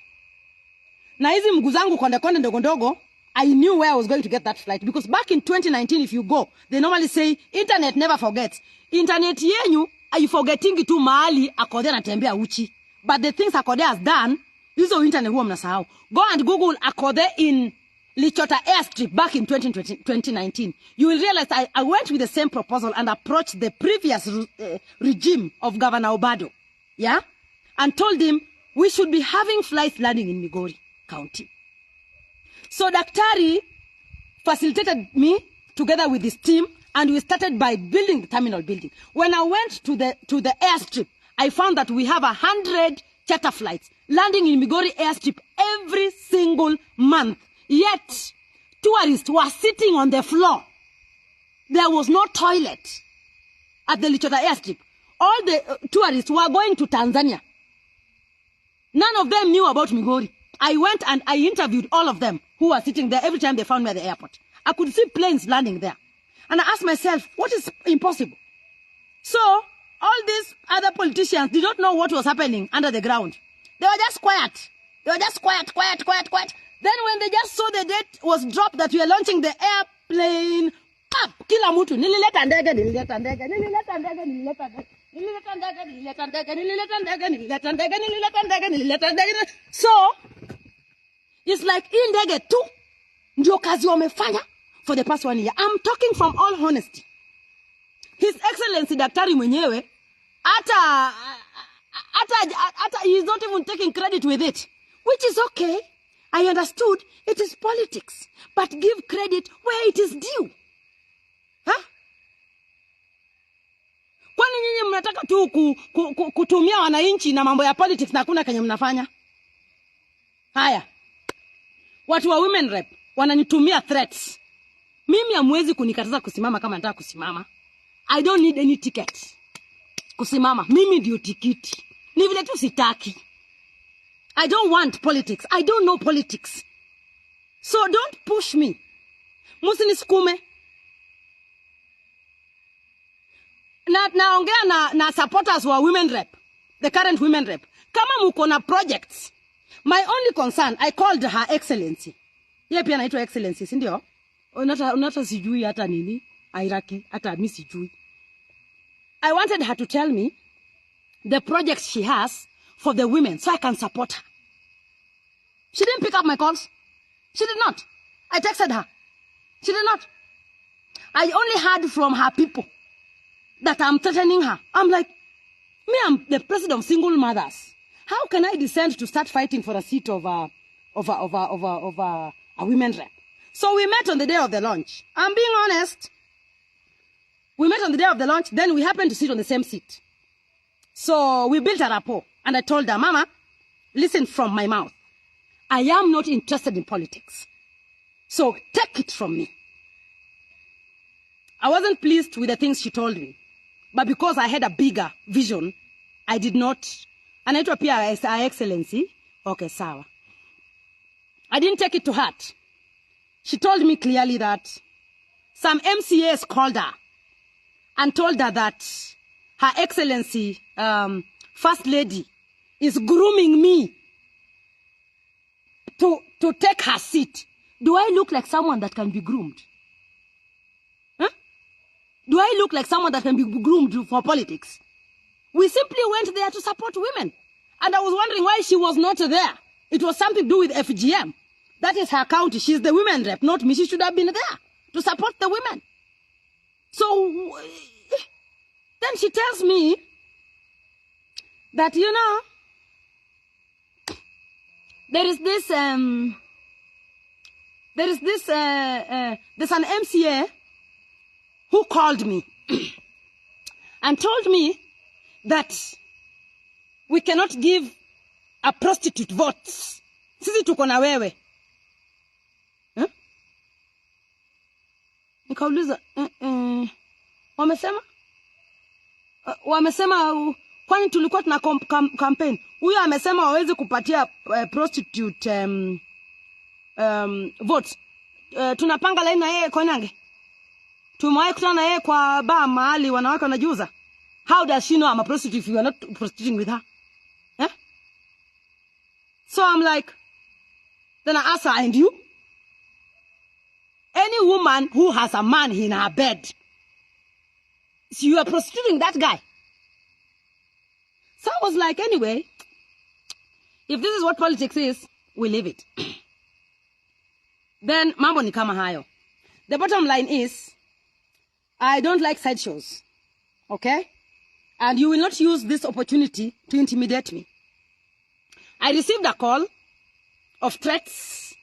Na hizi mguu zangu konde ndogo, I knew where I was going to get that flight. Because back in 2019, if you go, they normally say, internet never forgets. Internet yenyu, are you forgetting tu mahali Akothee anatembea uchi. But the things Akothee has done, hizo internet huwa mnasahau. Go and Google Akothee in Lichota airstrip back in 2019. You will realize I went with the same proposal and approached the previous regime of Governor Obado. Yeah? And told him, we should be having flights landing in Migori County. So Daktari facilitated me together with his team, and we started by building the terminal building. When I went to the airstrip, I found that we have 100 charter flights landing in Migori airstrip every single month. Yet, tourists were sitting on the floor. There was no toilet at the Lichota airstrip. All the tourists were going to Tanzania. None of them knew about Migori. I went and I interviewed all of them who were sitting there every time they found me at the airport. I could see planes landing there. And I asked myself, what is impossible? So, all these other politicians did not know what was happening under the ground. They were just quiet. They were just quiet. Then when they just saw the date was dropped that we are launching the airplane, pap, kila mtu, nilileta ndege. So, It's like hii ndege tu ndio kazi wamefanya for the past 1 year. I'm talking from all honesty. His Excellency Daktari mwenyewe hata he is not even taking credit with it, which is okay. I understood it is politics, but give credit where it is due. Huh? Kwani nyinyi mnataka tu kutumia wananchi na mambo ya politics na hakuna kenye mnafanya? Haya. Watu wa women rep wananitumia threats. Mimi hamwezi kunikataza kusimama kama nataka kusimama. I don't need any ticket. Kusimama mimi ndio tikiti. Ni vile tu sitaki. I don't want politics. I don't know politics. So don't push me. Musinisukume. Naongea na supporters wa women rep. The current women rep. Kama mko na projects. My only concern, I called Her Excellency. Yeye pia anaitwa Excellency, si ndio? Unata sijui hata nini. Airaki hata mimi sijui. I wanted her to tell me the projects she has for the women so I can support her. She didn't pick up my calls. She did not. I texted her. She did not. I only heard from her people that I'm threatening her. I'm like, me, I'm the president of single mothers. How can I descend to start fighting for a seat of a women rep? So we met on the day of the launch. I'm being honest. We met on the day of the launch. Then we happened to sit on the same seat. So we built a rapport. And I told her, Mama, listen from my mouth. I am not interested in politics. So take it from me. I wasn't pleased with the things she told me. But because I had a bigger vision, I did not. And it appeared as Her Excellency. Okay, sawa. I didn't take it to heart. She told me clearly that some MCAs called her and told her that Her Excellency, First Lady, is grooming me to take her seat. Do I look like someone that can be groomed? Huh? Do I look like someone that can be groomed for politics? We simply went there to support women. And I was wondering why she was not there. It was something to do with FGM. That is her county. She's the women rep, not me. She should have been there to support the women. So then she tells me that, you know, there's an MCA who called me and told me that we cannot give a prostitute votes. Sisi tuko na wewe. Nikauliza, wamesema kwani tulikuwa tuna campaign. Huyo amesema waweze kupatia prostitute votes. Tunapanga line na yeye Koinange. Tumewahi kutana na yeye kwa bar mahali wanawake wanajiuza. How does she know I'm a prostitute if you are not prostituting with her? Eh? So I'm like, then I ask her, and you? Any woman who has a man in her bed, so you are prostituting that guy. So I was like, anyway, if this is what politics is, we leave it. Then mambo ni kama hayo. The bottom line is, I don't like sideshows. Okay? And you will not use this opportunity to intimidate me. I received a call of threats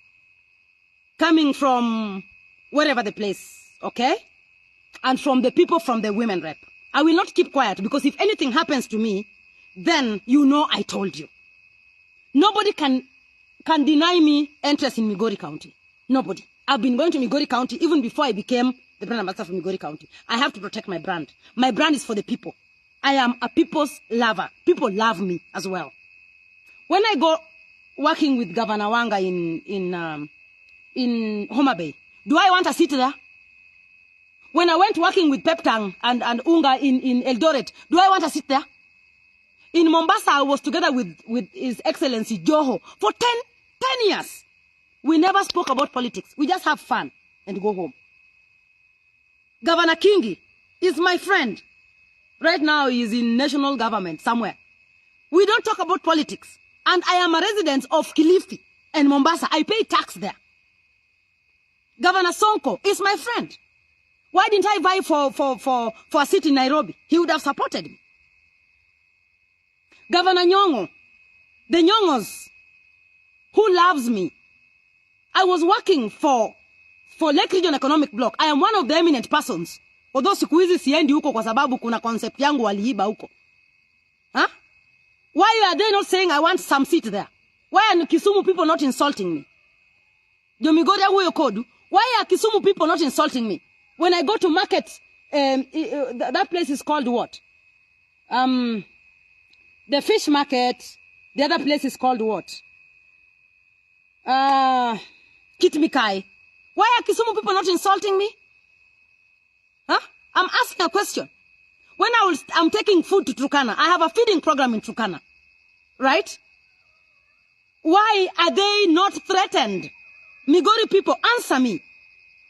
coming from wherever the place, okay? And from the people from the women rep. I will not keep quiet because if anything happens to me, then you know I told you. Nobody can deny me interest in Migori County. Nobody. I've been going to Migori County even before I became the brand ambassador for Migori County. I have to protect my brand. My brand is for the people. I am a people's lover. People love me as well. When I go working with Governor Wanga in Homa Bay, do I want a seat there? When I went working with Peptang and Unga in Eldoret, do I want a seat there? In Mombasa, I was together with His Excellency Joho for 10 years. We never spoke about politics. We just have fun and go home. Governor Kingi is my friend. Right now, he is in national government somewhere. We don't talk about politics. And I am a resident of Kilifi. and Mombasa. I pay tax there. Governor Sonko is my friend. Why didn't I vie for a seat in Nairobi? He would have supported me. Governor Nyong'o, the Nyong'os who loves me. I was working for Lake Region Economic Block. I am one of the eminent persons. Although siku hizi siendi huko kwa sababu kuna concept yangu waliiba huko. Huh? Why are they not saying I want some seat there? Why are Kisumu people not insulting me? Jomigoria huyo kodu. Why are Kisumu people not insulting me? When I go to market, that place is called what? The fish market. The other place is called what? Kitmikai. Why are Kisumu people not insulting me? Huh? I'm asking a question. When I'm taking food to Turkana, I have a feeding program in Turkana. Right? Why are they not threatened? Migori people, answer me.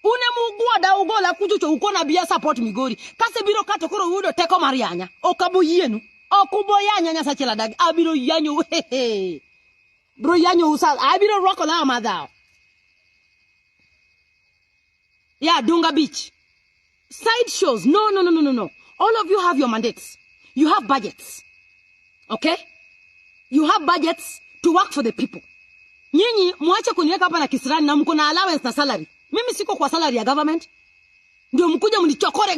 Unemugua da ugola kujucho ukona biya support Migori. Kase biro katokoro udo teko marianya. Okabu yenu. Okuboyanya nyasa chela dag. Abiro yanyo hehe. Bro yanyo usal. Abiro roko la amadao. Yeah, Dunga Beach. Side shows. No. All of you have your mandates. You have budgets. Okay? You have budgets to work for the people. Nyinyi muache kuniweka hapa na kisirani na mko na allowance na salary. Mimi siko kwa salary ya government. Ndio mkuja mnichokore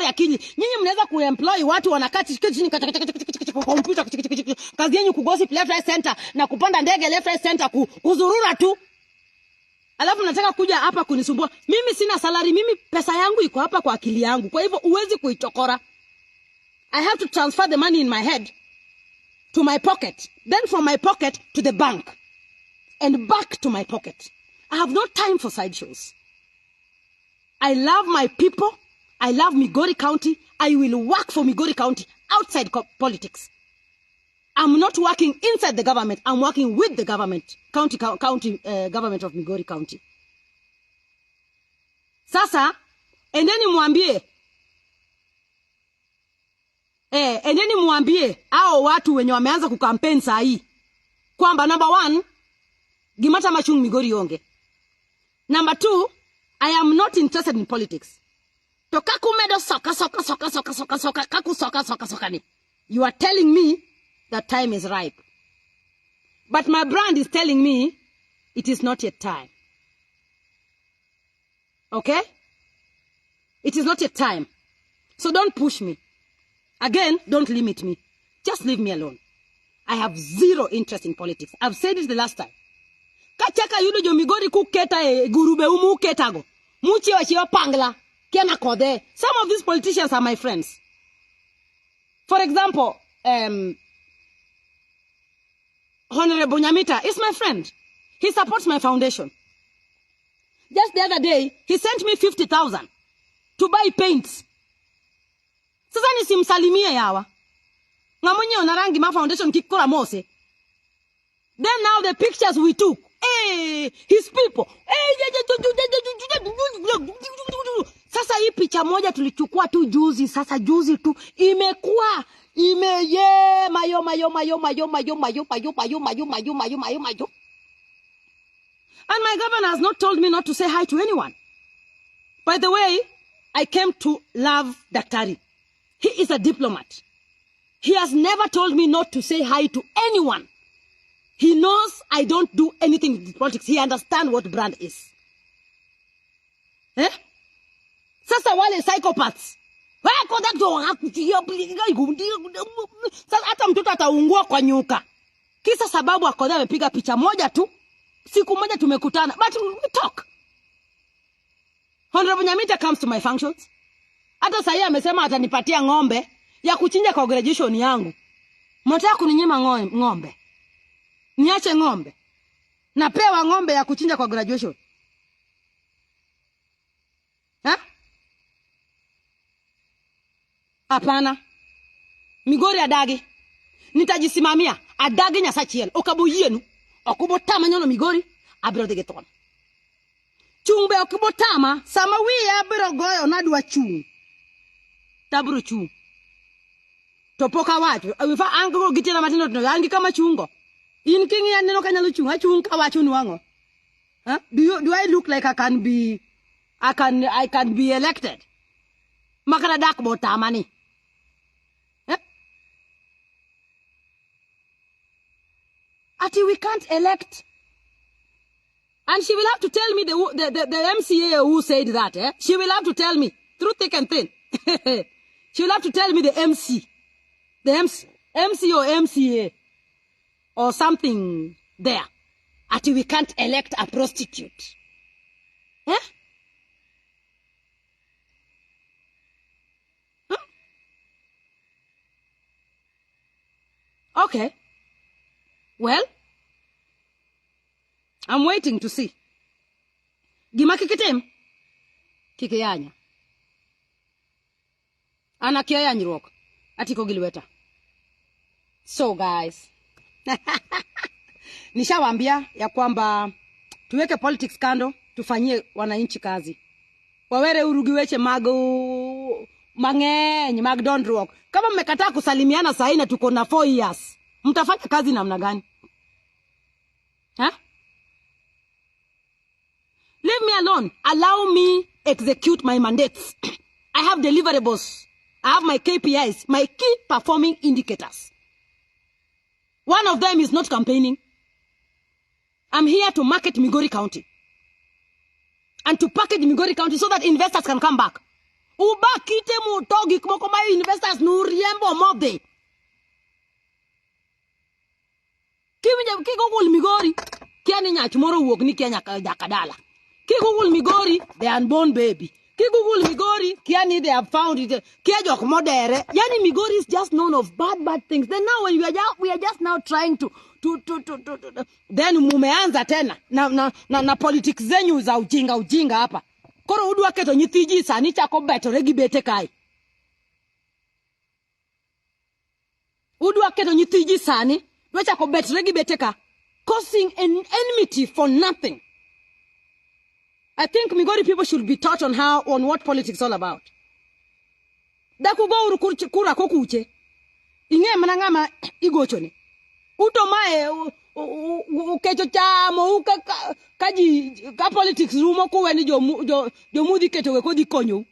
akili. Nyinyi mnaweza kuemploy watu wanakati chini computer kazi yenu kugossip left right center na kupanda ndege left right center kuzurura tu. Alafu mnataka kuja hapa kunisumbua. Mimi sina salary, mimi pesa yangu iko hapa kwa akili yangu. Kwa hivyo uwezi kuichokora. I have to transfer the money in my head to my pocket. Then from my pocket to the bank. And back to my pocket. I have no time for sideshows. I love my people. I love Migori County. I will work for Migori County outside politics. I'm not working inside the government. I'm working with the government, county government of Migori County. Sasa, endeni muambie, hao watu wenye wameanza kukampeni saa hii kwamba number 1, Gimata Machung Migori yonge. Number 2, I am not interested in politics. Tokakumedo soka ni. You are telling me that time is ripe. But my brand is telling me it is not yet time. Okay? It is not yet time. So don't push me. Again, don't limit me. Just leave me alone. I have zero interest in politics. I've said it the last time. Kachaka yudo Migori kuketa gurube umu ketago. Muchi wa pangla. Kiana kode. Some of these politicians are my friends. For example, Honorable Nyamita is my friend. He supports my foundation. Just the other day, he sent me 50,000 to buy paints. Sasa nisimsalimie yawa. Ngamunye onarangi ma foundation kikora mose. Then now the pictures we took. Hey, his people. Sasa hii picha moja tulichukua tu juzi. Sasa juzi tu imekuwa mayo. And my governor has not told me not to say hi to anyone. By the way, I came to love Daktari. He is a diplomat. He has never told me not to say hi to anyone. He knows I don't do anything with politics. He understands what brand is. Sasa wale psychopaths. Sasa hata mtoto ataungua kwa nyuka. Kisa sababu Akothee amepiga picha moja tu. Siku moja tumekutana. But we talk. Honorable Nyamita comes to my functions. Hata sasa amesema atanipatia ng'ombe ya kuchinja kwa graduation yangu. Mnataka kuninyima ng'ombe. Niache ng'ombe. Napewa ng'ombe ya kuchinja kwa graduation. Hapana. Migori adagi. Nitajisimamia. Adagi nyasachiel. Okabu yenu. Okubotama nyono Migori. Abiro degeton. Chungbe okubotama. Sama wiye abiro goyo nadwa chung. Taburo chung. Topoka watu. Wifa ango gitira matino. Angi kama chungo. In king ya neno kanyalo chung ka wacho nuango. Huh? Do I look like I can be elected? Makana dak botamani. Huh? Ati we can't elect. And she will have to tell me the MCA who said that. Eh? She will have to tell me through thick and thin. She will have to tell me the MC or MCA or something there. Ati we can't elect a prostitute. Eh? Huh? Okay. Well, I'm waiting to see. Gima kikitim? Kikiyanya. Ana kia nyirok. Atiko gilweta. So guys. Nishawambia ya kwamba tuweke politics kando, tufanyie wananchi kazi. Wawere urugiweche mang'eny mag dondruok. Kama mmekataa kusalimiana saa hii na tuko na 4 years, mtafanya kazi namna gani? Huh? Leave me alone. Allow me execute my mandates. I have deliverables. I have my KPIs, my key performing indicators. One of them is not campaigning. I'm here to market Migori County. And to package Migori County so that investors can come back. Uba kite mu togi kumokoma investors nuriembo mobe. Kigugul Migori. Kiani nya tomorrow wog ni Kenya jakadala. Kigugul Migori, the unborn baby. Kigugul Migori, Kiani they have found it. Kiajok modere. Yani Migori is just known of bad things. Then now when we are just now trying to then mumeanza tena na politics zenyu za ujinga hapa. Koro udwa keto nyithiji sani chako beto regi bete kai. Udwa keto nyithiji sani dwa chako beto regi bete ka, causing an enmity for nothing. I think Migori people should be taught on what politics is all about. Dakugo urukura kokuche. Inge manangama igochone. Utomae ukecho chamo ka politics rumo kuweni jomudhi keto we kodhi konyo.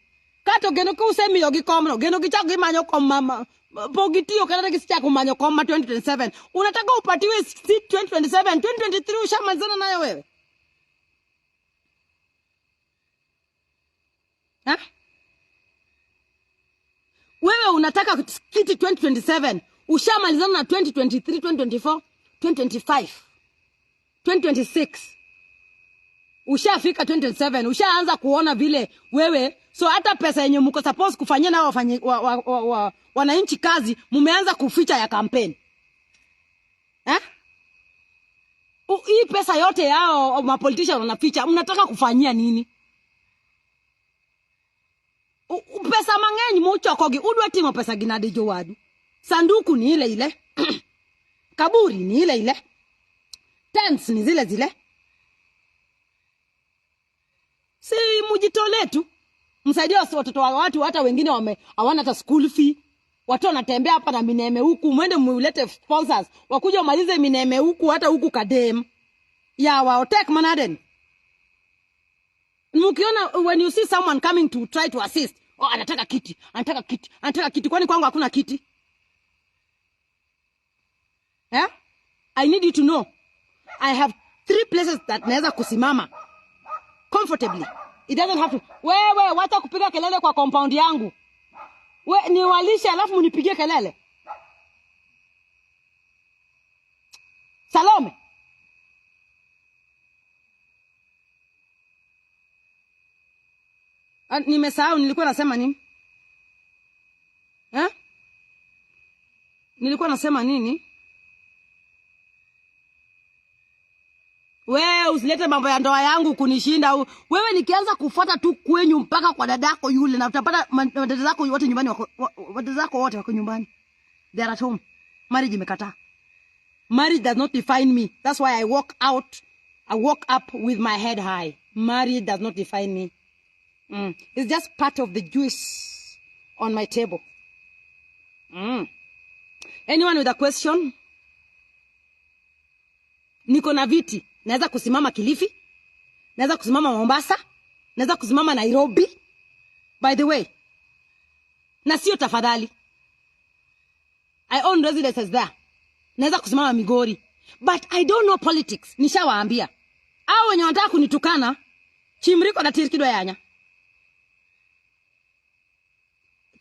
Kato geno ku semiyo gi komno, geno gi chak gi manyo kom mama. Pogitio kana gi chak manyo kom ma 2027. Unataka upatiwe 2027, 2023 ushamalizana nayo wewe. Huh? Wewe unataka kiti 2027, ushamalizana na 2023, 2024, 2025, 2026. Ushafika 2027, ushaanza kuona vile wewe, so hata pesa yenye mko suppose kufanyia na wananchi kazi, mumeanza kuficha ya campaign. Eh? Hii pesa yote yao ma politicians wanaficha, mnataka kufanyia nini? Pesa mang'eny muchokogi udwa timo pesa ginade jowadu. Sanduku ni ile kaburi ni ile tents ni zile si mujitole tu msaidie watoto wa watu, hata wengine hawana hata school fee. Watu wanatembea hapa na mineme huku, mwende mulete sponsors wakuja malize mineme huku, hata huku kadem ya waotek manaden. Mukiona when you see someone coming to try to assist, anataka kiti, kwani kwangu hakuna kiti? Yeah? I need you to know I have 3 places that naweza kusimama comfortably. It doesn't have to. Wewe wacha kupiga kelele kwa compound yangu. Ni walisha alafu munipigie kelele. Salome. Nimesahau nilikuwa nasema nini? Nilikuwa nasema nini? Wewe usilete mambo ya ndoa yangu kunishinda. Wewe nikianza kufuata tu kwenyu mpaka kwa dadako yule, na utapata dada zako wote nyumbani dada zako wote wako nyumbani. They are at home. Marriage imekataa. Marriage does not define me. That's why I walk up with my head high. Marriage does not define me. It's just part of the juice on my table. Anyone with a question? niko na viti. Naweza kusimama Kilifi, naweza kusimama Mombasa, naweza kusimama Nairobi. By the way, na sio tafadhali. I own residences there. Naweza kusimama Migori. But I don't know politics. Nishawaambia. Hao wenye wanataka kunitukana, chimriko datir kido yanya.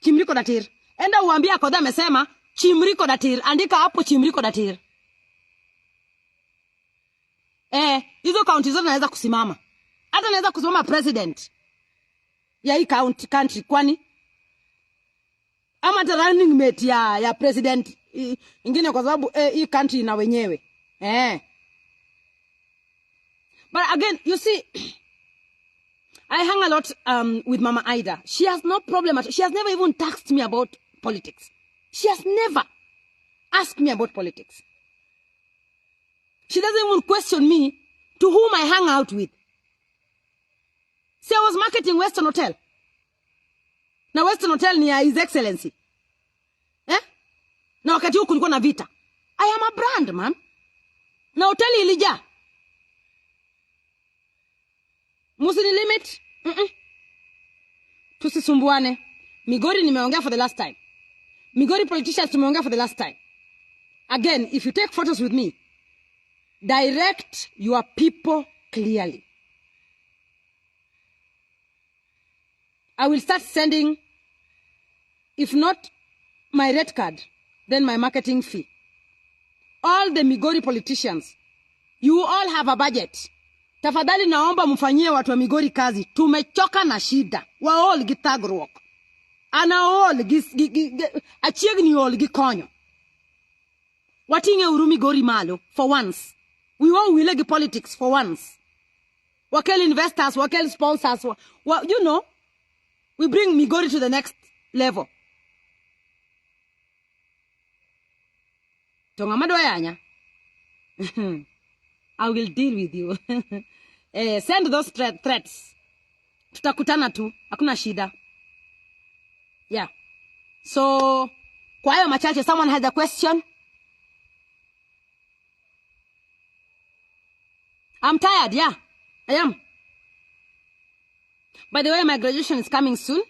Chimriko datir. Enda uambia Akothee amesema chimriko datir. Andika hapo chimriko datir. Hizo county zote naweza kusimama. Hata naweza kusimama president ya hii country kwani ama the running mate ya president ingine kwa sababu hii country na wenyewe. But again, you see, I hang a lot with Mama Ida. She has no problem she has never even tasked me about politics. She has never asked me about politics. She doesn't even question me to whom I hang out with. See, I was marketing Western Hotel. Na Western Hotel ni ya His Excellency. Na wakati huu kulikuwa na vita. I am a brand, man. Na hoteli ilijaa. Musini limit. Tusisumbuane. Migori nimeongea for the last time. Migori politicians tumeongea for the last time. Again, if you take photos with me, direct your people clearly. I will start sending, if not my red card, then my marketing fee. All the Migori politicians, you all have a budget. Tafadhali naomba mfanyie watu wa Migori kazi. Tumechoka na shida. Wa all gitagruok. Ana all achieg ni all gikonyo. Watinge uru Migori malo for once. We won't wilegi politics for once. Wakel investors, wakel sponsors, you know, we bring Migori to the next level. Tonga madoyanya. I will deal with you. Send those threats. Tutakutana tu. Hakuna shida. Yeah. So, kwa hayo machache, someone has a question? I'm tired, yeah. I am. By the way, my graduation is coming soon.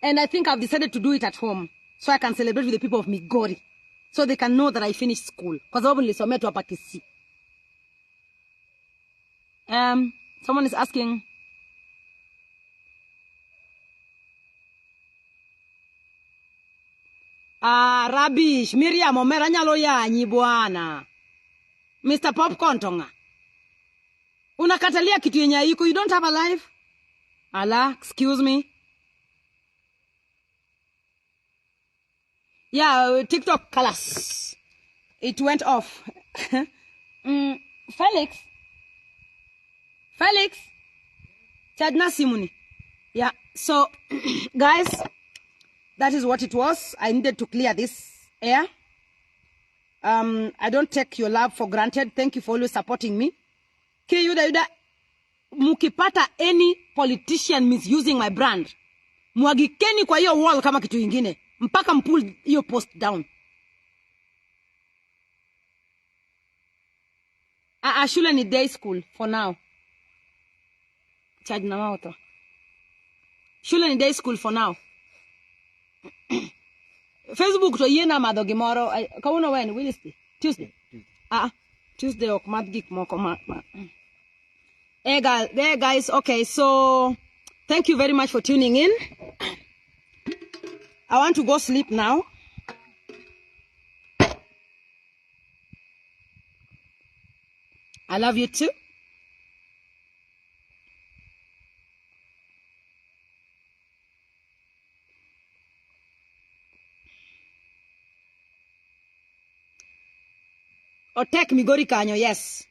And I think I've decided to do it at home. So I can celebrate with the people of Migori. So they can know that I finished school. Kwa sababu nilisomea tu hapa Kisii. Someone is asking. Rubbish. Miriam omera nyalo yanyi bwana. Mr. Popcorn tonga. Unakatalia kitu yenye haiko. You don't have a life? Allah, excuse me. Yeah, TikTok class. It went off. Felix. Chadna Simuni. Yeah, so, guys, that is what it was. I needed to clear this air. I don't take your love for granted. Thank you for always supporting me. Yuda, mukipata any politician misusing my brand, mwagikeni kwa hiyo wall kama kitu ingine. Mpaka mpull hiyo post down. Shule ni day school for now. Charge na mauto. Shule ni day school for now. Facebook to yena madogi moro. Kauno when? Wednesday? Tuesday? Tuesday ok madgik moko ma. Hey guys, okay, so thank you very much for tuning in. I want to go sleep now. I love you too. Otek Migori kanyo, yes.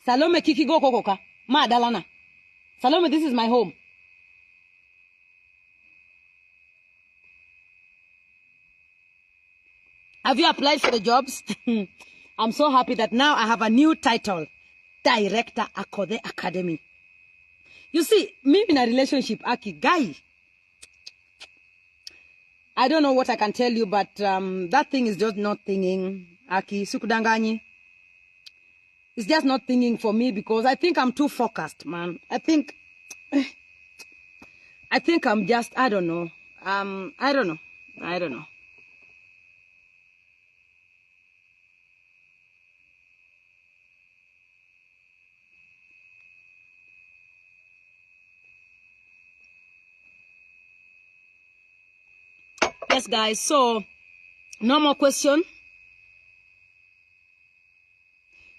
Salome kiki go kokoka. Ma dalana. Salome, this is my home. Have you applied for the jobs? I'm so happy that now I have a new title. Director Akothee Academy. You see, me in a relationship, Aki, guy. I don't know what I can tell you, but that thing is just not thinking. Aki, sikudanganyi. It's just not thinking for me because I think I'm too focused, man. I think I'm just, I don't know. I don't know. Yes, guys. So, no more question.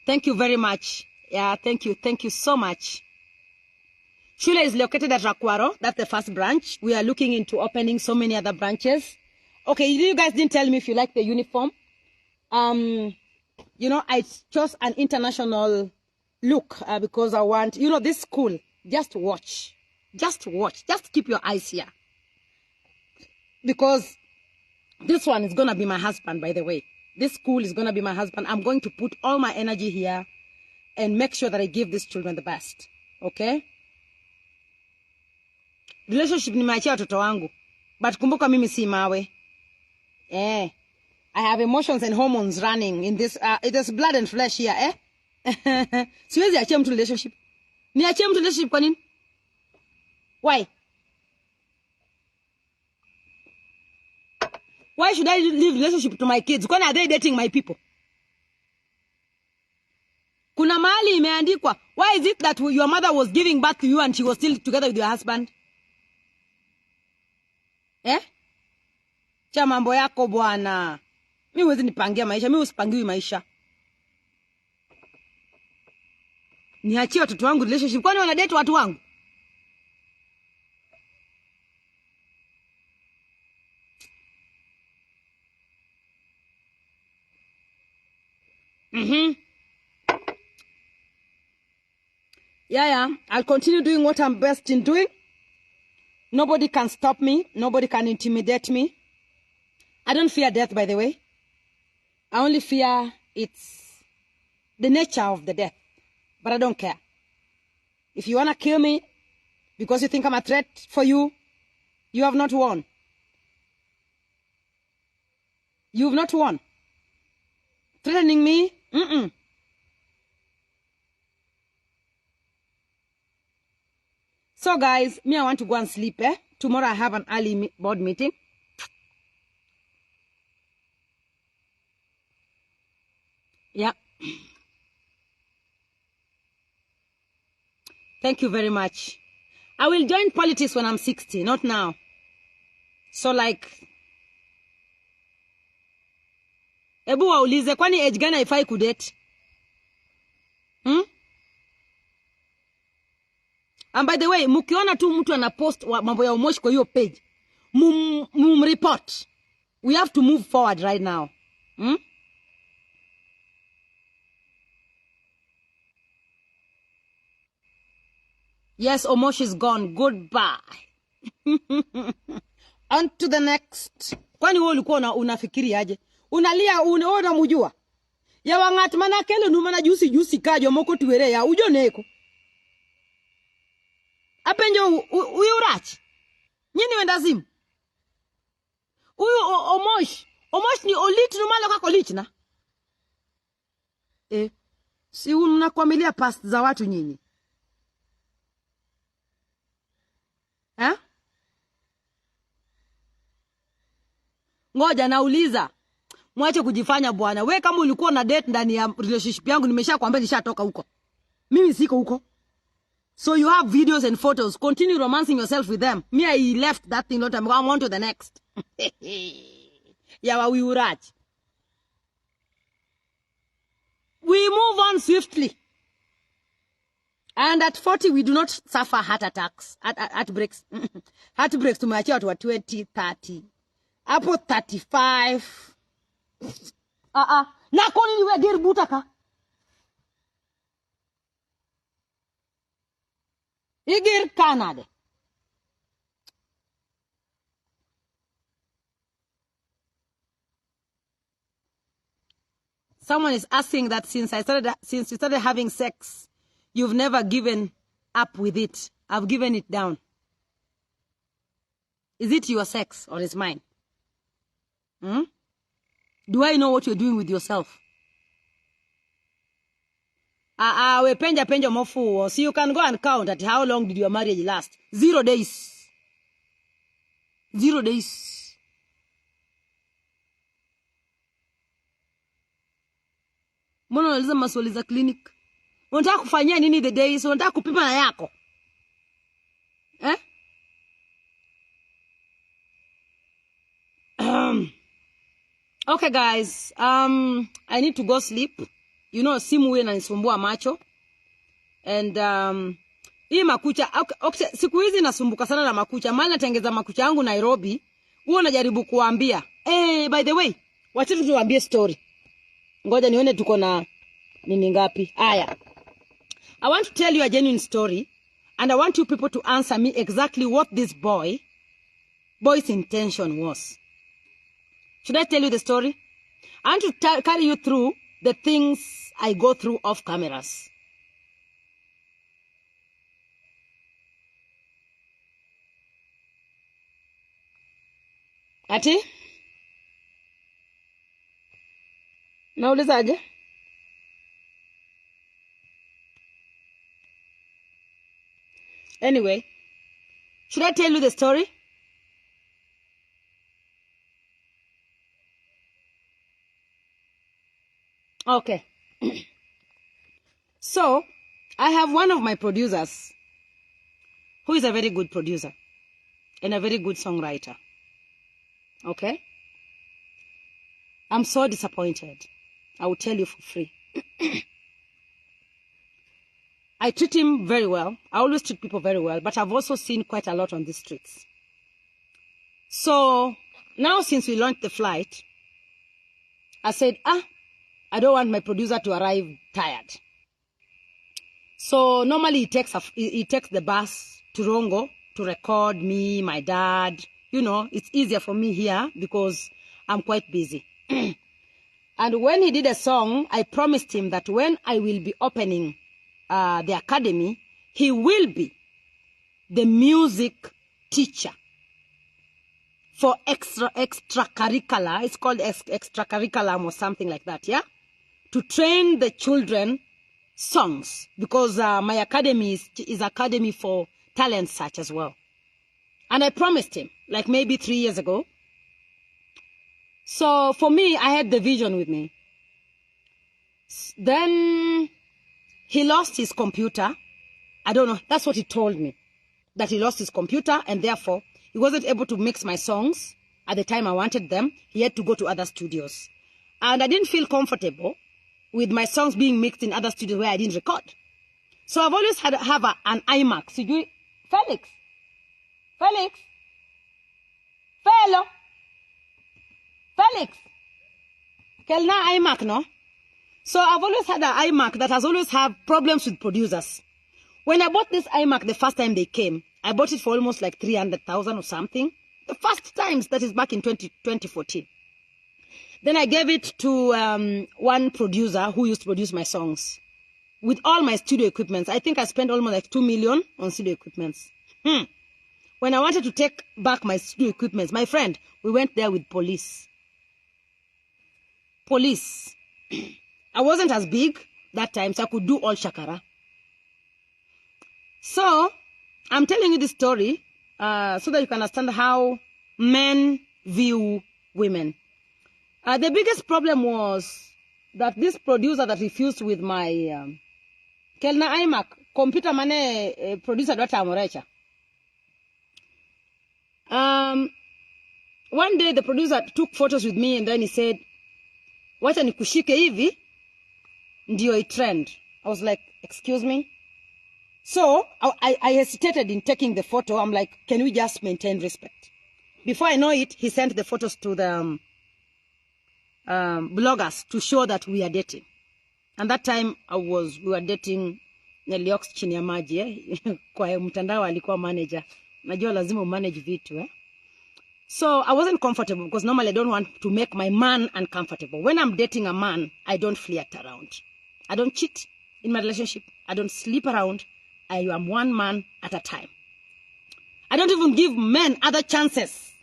Thank you very much. Yeah, thank you. Thank you so much. Shule is located at Rakwaro. That's the first branch. We are looking into opening so many other branches. Okay, you guys didn't tell me if you like the uniform. You know, I chose an international look because I want, you know, this school, just watch. Just watch. Just keep your eyes here. Because this one is going to be my husband, by the way. This school is going to be my husband. I'm going to put all my energy here and make sure that I give these children the best. Okay? Relationship ni maachia watoto wangu. But kumbuka mimi si mawe. I have emotions and hormones running in this. It is blood and flesh here, Siwezi achia mtu relationship. Niachie mtu relationship kwa nini? Why? Why should I leave relationship to my kids? Kwani are they dating my people? Kuna mahali imeandikwa. Why is it that your mother was giving birth to you and she was still together with your husband? Cha mambo yako bwana. Mimi huwezi nipangia maisha. Mimi usipangiwi maisha. Niachie watoto wangu relationship. Kwani wana date watu wangu? Yeah. I'll continue doing what I'm best in doing. Nobody can stop me. Nobody can intimidate me. I don't fear death, by the way. I only fear it's the nature of the death. But I don't care. If you want to kill me because you think I'm a threat for you, you have not won. You've not won. Threatening me? So guys, me, I want to go and sleep, Tomorrow I have an early board meeting. Yeah. Thank you very much. I will join politics when I'm 60, not now. So like, ebu waulize kwani age gani haifai kudate? And by the way, mukiona tu mtu anapost mambo ya Omosh kwa hiyo page, report. We have to move forward right now. Yes, Omosh is gone. Goodbye. On to the next. Kwani wewe ulikuwa unafikiri aje? Unalia unaona mujua. Ya wangat manakele numana juicy kajo moko tuwere ya ujo neko. Apenjo uyu rach. Nyini wendazimu. Uyu Omosh. Omosh ni olit numalo kako lich na. Si unakwamilia past za watu nyinyi. Ngoja nauliza. Mwache kujifanya bwana. We kama ulikuwa na date ndani ya relationship yangu nimeshakwambia nishatoka huko. Mimi siko huko. So you have videos and photos. Continue romancing yourself with them. Me, I left that thing lot. I'm going on to the next. Yawa we uraj. We move on swiftly. And at 40, we do not suffer heart attacks. Heartbreaks. Heartbreaks to my child were 20, 30. Apo 35. Na koni niwe dir butaka. Igir Canada. Someone is asking that since you started having sex, you've never given up with it. I've given it down. Is it your sex or is mine? Do I know what you're doing with yourself? We penja mofuo. So you can go and count at how long did your marriage last. 0 days. 0 days. Mbona unauliza maswali za clinic? Unataka kufanyia nini the days? Unataka kupima na yako? Okay guys, I need to go sleep. You know, simu huwa inanisumbua macho. And hii makucha, okay, siku hizi nasumbuka sana na makucha. Mali natengeza makucha yangu Nairobi, huwa najaribu kuambia. By the way, wacha tuwaambie story. Ngoja nione tuko na nini ngapi. Aya. I want to tell you a genuine story, and I want you people to answer me exactly what this boy's intention was. Should I tell you the story? I want to carry you through the things I go through off cameras. Ati? Naulizaje? Anyway, should I tell you the story? Okay. So, I have one of my producers who is a very good producer and a very good songwriter. Okay? I'm so disappointed. I will tell you for free. I treat him very well. I always treat people very well, but I've also seen quite a lot on the streets. So, now since we launched the flight, I said, I don't want my producer to arrive tired. So, normally he takes the bus to Rongo to record me, my dad. You know, it's easier for me here because I'm quite busy. And when he did a song, I promised him that when I will be opening the academy, he will be the music teacher for extracurricular. It's called extracurriculum or something like that, yeah? To train the children songs, because my academy is academy for talent search as well. And I promised him, like maybe 3 years ago. So for me, I had the vision with me. Then he lost his computer. I don't know. That's what he told me. That he lost his computer and therefore he wasn't able to mix my songs at the time I wanted them. He had to go to other studios. And I didn't feel comfortable with my songs being mixed in other studios where I didn't record. So I've always had an iMac. Felix. Kelna iMac, no? So I've always had an iMac that has always had problems with producers. When I bought this iMac the first time they came, I bought it for almost like 300,000 or something. The first times, that is back in 2014. Then I gave it to one producer who used to produce my songs with all my studio equipments. I think I spent almost like 2 million on studio equipments. When I wanted to take back my studio equipments, my friend, we went there with police. I wasn't as big that time, so I could do all shakara. So, I'm telling you this story so that you can understand how men view women. The biggest problem was that this producer that refused with my Kelna iMac, computer mane producer dota amorecha. One day the producer took photos with me and then he said, wacha nikushike hivi, ndio I trend. I was like, excuse me? So, I hesitated in taking the photo. I'm like, can we just maintain respect? Before I know it, he sent the photos to the bloggers to show that we are dating. And that time, we were dating Neliox chini ya maji, kwa mtandao alikuwa manager. Najua lazima manage vitu, So, I wasn't comfortable because normally I don't want to make my man uncomfortable. When I'm dating a man, I don't flirt around. I don't cheat in my relationship. I don't sleep around. I am one man at a time. I don't even give men other chances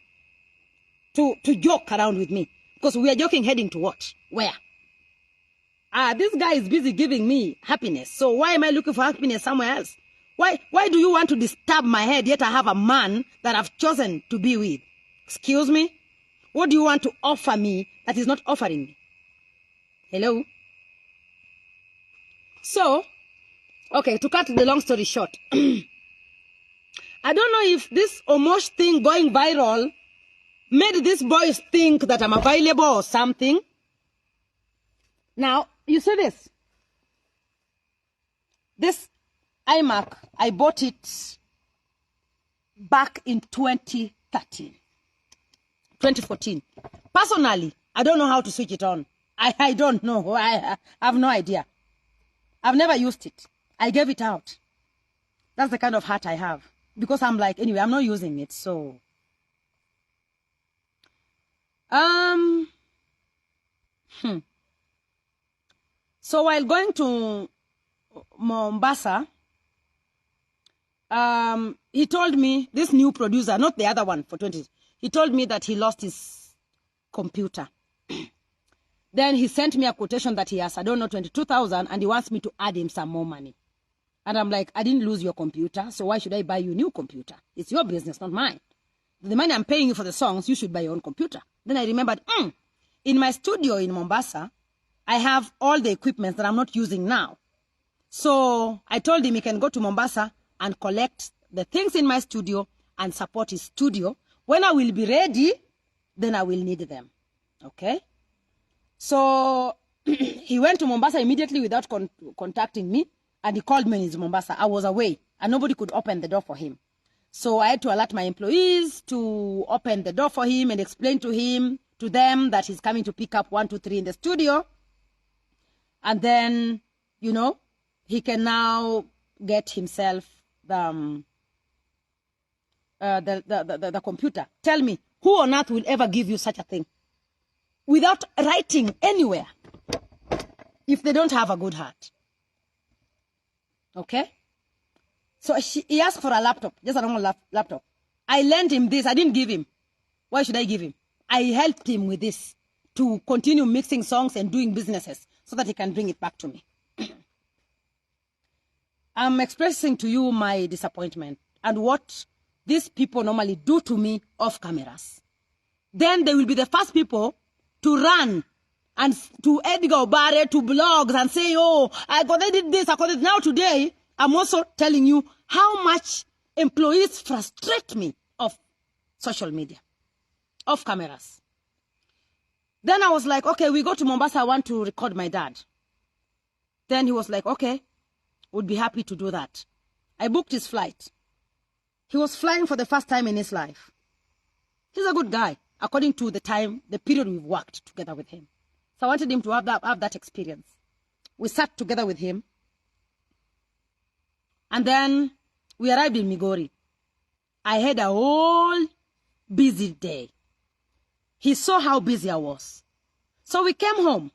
to joke around with me. Because we are joking heading to what? Where? this guy is busy giving me happiness. So why am I looking for happiness somewhere else? Why do you want to disturb my head, yet I have a man that I've chosen to be with? Excuse me? What do you want to offer me that is not offering me? Hello? So, okay, to cut the long story short, I don't know if this Omosh thing going viral made these boys think that I'm available or something. Now, you see this? This iMac, I bought it back in 2014. Personally, I don't know how to switch it on. I don't know. I have no idea. I've never used it. I gave it out. That's the kind of heart I have. Because I'm like, anyway, I'm not using it, so. So while going to Mombasa, he told me, this new producer, not the other one for 20, he told me that he lost his computer. Then he sent me a quotation that he has, I don't know, 22,000, and he wants me to add him some more money. And I'm like, I didn't lose your computer, so why should I buy you a new computer? It's your business, not mine. The money I'm paying you for the songs, you should buy your own computer. Then I remembered, in my studio in Mombasa, I have all the equipment that I'm not using now. So I told him he can go to Mombasa and collect the things in my studio and support his studio. When I will be ready, then I will need them. Okay? So he went to Mombasa immediately without contacting me, and he called me in Mombasa. I was away, and nobody could open the door for him. So I had to alert my employees to open the door for him and explain to them that he's coming to pick up 1, 2, 3 in the studio. And then, you know, he can now get himself the computer. Tell me, who on earth will ever give you such a thing without writing anywhere if they don't have a good heart? Okay? So he asked for a laptop, just a normal laptop. I lent him this. I didn't give him. Why should I give him? I helped him with this to continue mixing songs and doing businesses so that he can bring it back to me. I'm expressing to you my disappointment and what these people normally do to me off cameras. Then they will be the first people to run and to Edgar Obare, to blogs and say, oh, I did this, I got it. Now today, I'm also telling you how much employees frustrate me off social media, off cameras. Then I was like, okay, we go to Mombasa, I want to record my dad. Then he was like, okay, would be happy to do that. I booked his flight. He was flying for the first time in his life. He's a good guy, according to the period we've worked together with him. So I wanted him to have that experience. We sat together with him. And then we arrived in Migori. I had a whole busy day. He saw how busy I was. So we came home.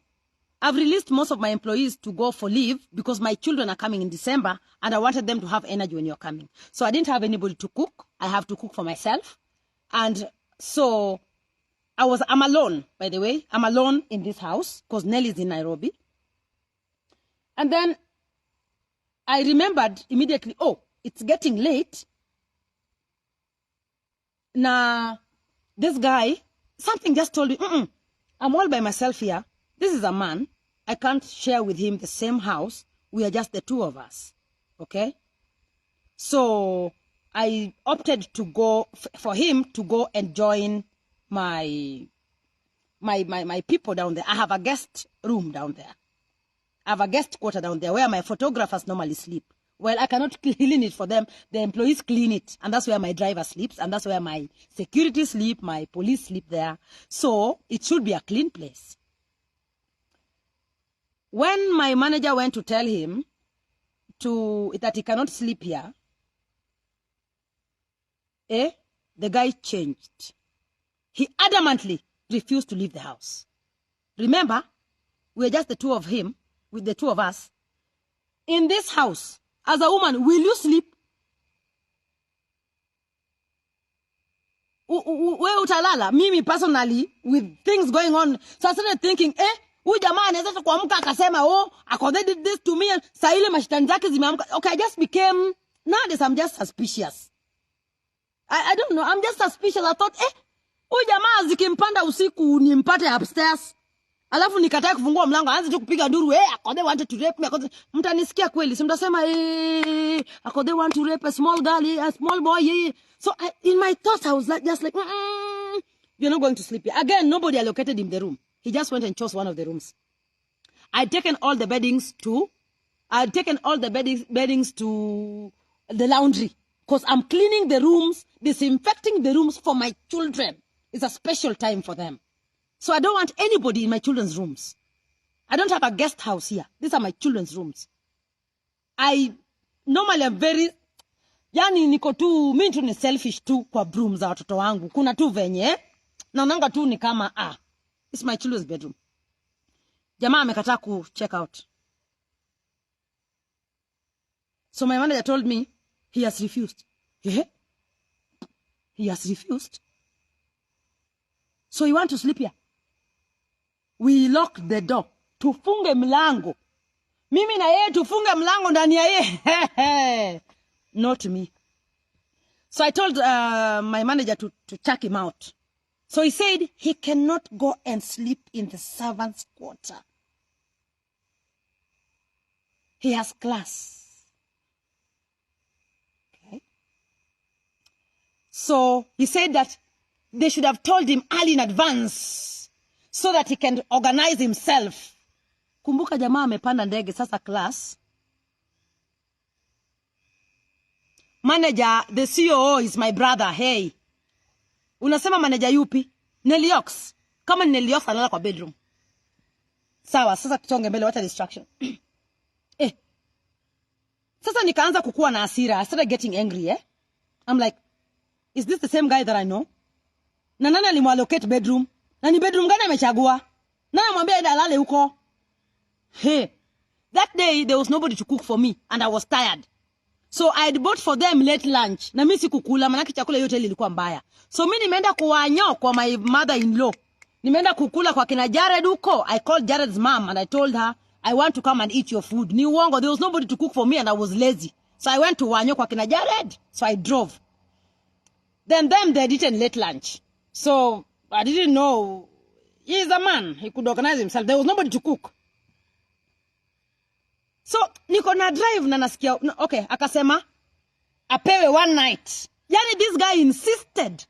I've released most of my employees to go for leave because my children are coming in December and I wanted them to have energy when you're coming. So I didn't have anybody to cook. I have to cook for myself. And so I'm alone, by the way. I'm alone in this house because Nelly's in Nairobi. And then I remembered immediately, oh, it's getting late. Now, this guy, something just told me, I'm all by myself here. This is a man. I can't share with him the same house. We are just the two of us. Okay? So I opted to go, for him to go and join my people down there. I have a guest room down there. I have a guest quarter down there where my photographers normally sleep. Well, I cannot clean it for them. The employees clean it. And that's where my driver sleeps. And that's where my security sleep, my police sleep there. So it should be a clean place. When my manager went to tell him that he cannot sleep here, the guy changed. He adamantly refused to leave the house. Remember, we're just the two of him, with the two of us. In this house, as a woman, will you sleep? Where utalala? Mimi personally, with things going on. So I started thinking, Huyu jamaa anaweza kuamka akasema, "Oh, Akothee did this to me." Saa ile mashitani zake zimeamka. Okay, I just became, nowadays I'm just suspicious. I don't know, I'm just suspicious. I thought, huyu jamaa zikimpanda usiku nimpate upstairs. Alafu nikatae kufungua mlango, aanze tu kupiga nduru, Akothee wanted to rape me. Mtanisikia kweli? Si mtasema, Akothee want to rape a small girl, a small boy. So in my thoughts, I was just like, you're not going to sleep here. Again, nobody allocated him the room. He just went and chose one of the rooms. I'd taken all the beddings to the laundry. Because I'm cleaning the rooms, disinfecting the rooms for my children. It's a special time for them. So I don't want anybody in my children's rooms. I don't have a guest house here. These are my children's rooms. I normally am very, yani niko tu, mimi tu ni selfish tu kwa brooms za watoto wangu. Kuna tu venye, naonanga tu ni kama, it's my children's bedroom. Jamaa amekataa ku check out. So my manager told me, he has refused. Yeah? He has refused. So you want to sleep here? We locked the door. Tufunge mlango. Mimi na yeye tufunge mlango ndani ya yeye. Not me. So I told my manager to check him out. So he said he cannot go and sleep in the servants' quarter. He has class. Okay. So he said that they should have told him early in advance so that he can organize himself. Kumbuka jamaa amepanda ndege sasa class. Manager, the COO is my brother. Hey. Unasema manager yupi? Neliox. Kama Neliox analala kwa bedroom. Sawa, sasa tutonge mbele, what a distraction. Sasa nikaanza kukua na hasira. I started getting angry, I'm like, is this the same guy that I know? Na nani alimwallocate bedroom? Na ni bedroom gani amechagua? Nani amwambia enda alale huko? That day there was nobody to cook for me and I was tired. So I had bought for them late lunch. Na mimi sikukula maana chakula yote ilikuwa mbaya. So mimi nimeenda kuwanyo kwa my mother-in-law. Nimeenda kukula kwa kina Jared huko. I called Jared's mom and I told her, I want to come and eat your food. Ni uongo, there was nobody to cook for me and I was lazy. So I went to wanyo kwa kina Jared. So I drove. Then them, they had eaten late lunch. So I didn't know. He's a man. He could organize himself. There was nobody to cook. So niko na drive na nasikia. Okay, akasema apewe one night. Yani this guy insisted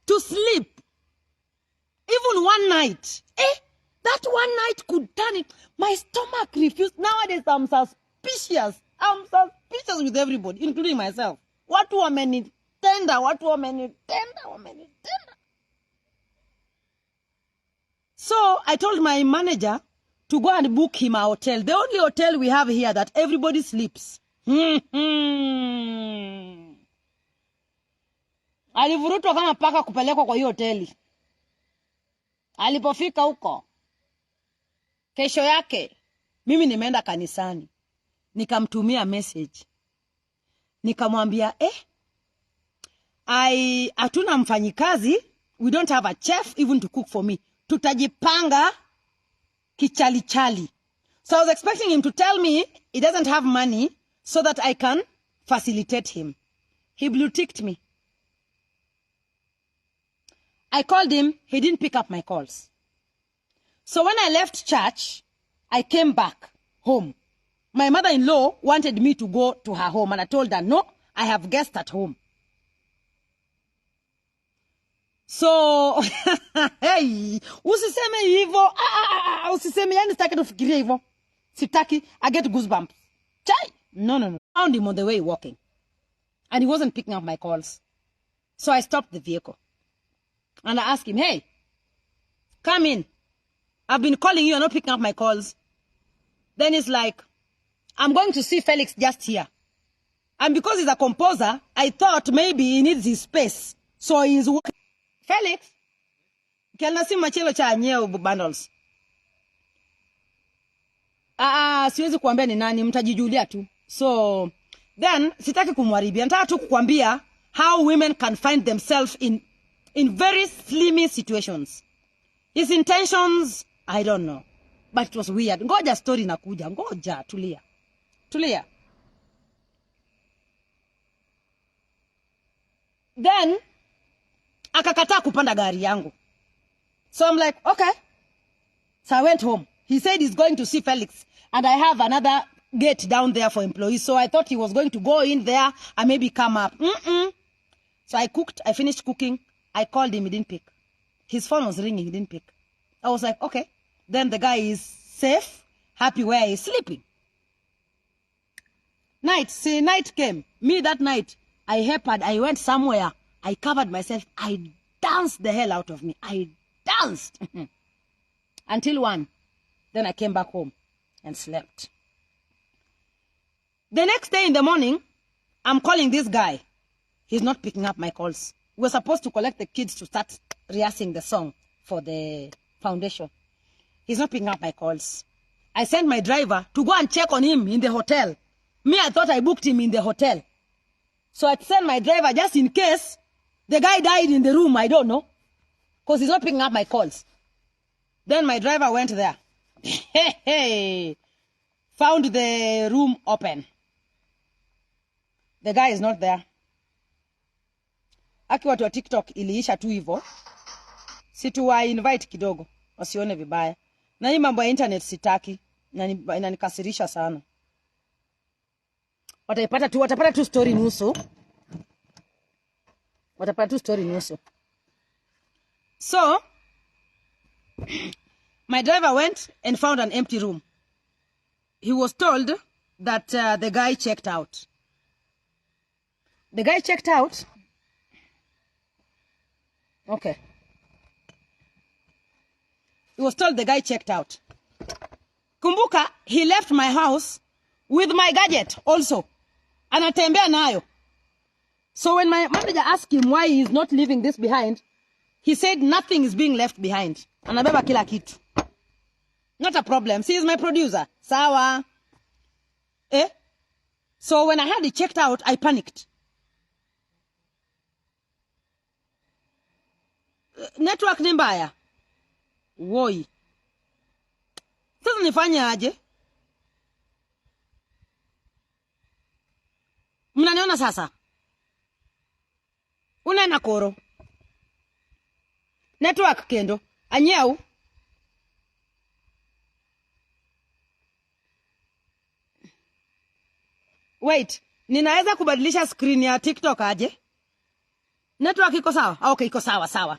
to sleep. Even one night. That one night could turn it. My stomach refused. Nowadays I'm suspicious. I'm suspicious with everybody, including myself. Watu wamenitenda. So I told my manager to go and book him a hotel. The only hotel we have here that everybody sleeps. Alivurutwa kama paka kupelekwa kwa hiyo hoteli. Alipofika huko, kesho yake, mimi nimeenda kanisani. Nikamtumia message. Nikamwambia, hatuna mfanyikazi. We don't have a chef even to cook for me. Tutajipanga kichali-chali. So I was expecting him to tell me he doesn't have money so that I can facilitate him. He blue-ticked me. I called him. He didn't pick up my calls. So when I left church, I came back home. My mother-in-law wanted me to go to her home and I told her, no, I have guests at home. So, hey, usiseme hivyo. Usiseme, yani sitaki tufikirie hivyo. Sitaki, I get goosebumps. Chai. No. I found him on the way walking. And he wasn't picking up my calls. So I stopped the vehicle. And I asked him, hey, come in. I've been calling you, you're not picking up my calls. Then he's like, I'm going to see Felix just here. And because he's a composer, I thought maybe he needs his space. So he's working. Felix, can I see machelo cha nyeo bundles? Siwezi kuambia ni nani, mtajijulia tu. So, then, sitaki kumwaribia. Nataka tu kukwambia how women can find themselves in very slimy situations. His intentions, I don't know. But it was weird. Ngoja story nakuja. Ngoja, tulia. Then, akakataa kupanda gari yangu. So I'm like, okay. So I went home. He said he's going to see Felix. And I have another gate down there for employees. So I thought he was going to go in there and maybe come up. So I finished cooking. I called him, he didn't pick. His phone was ringing, he didn't pick. I was like, okay. Then the guy is safe, happy where he's sleeping. Night came. Me that night, I went somewhere. I covered myself. I danced the hell out of me. I danced. Until 1. Then I came back home and slept. The next day in the morning, I'm calling this guy. He's not picking up my calls. We're supposed to collect the kids to start rehearsing the song for the foundation. He's not picking up my calls. I sent my driver to go and check on him in the hotel. Me, I thought I booked him in the hotel. So I sent my driver just in case the guy died in the room. I don't know. Because he's not picking up my calls. Then my driver went there. Found the room open. The guy is not there. Aki watu wa TikTok iliisha tu hivyo. Situwa invite kidogo. Wasione vibaya. Na hii mambo ya internet sitaki. Inanikasirisha sana. Watapata tu story nusu. So, my driver went and found an empty room. He was told that the guy checked out. The guy checked out. Okay. He was told the guy checked out. Kumbuka, he left my house with my gadget also. Anatembea nayo. So when my manager asked him why he's not leaving this behind, he said nothing is being left behind. Anabeba kila kitu. Not a problem. See, he's my producer. Sawa. So when I had it checked out, I panicked. Network ni mbaya. Woi. Sasa nifanye aje? Mnaniona sasa? Unaenda koro. Network kendo. Anyau. Wait. Ninaweza kubadilisha screen ya TikTok aje? Network iko sawa? Okay, iko sawa.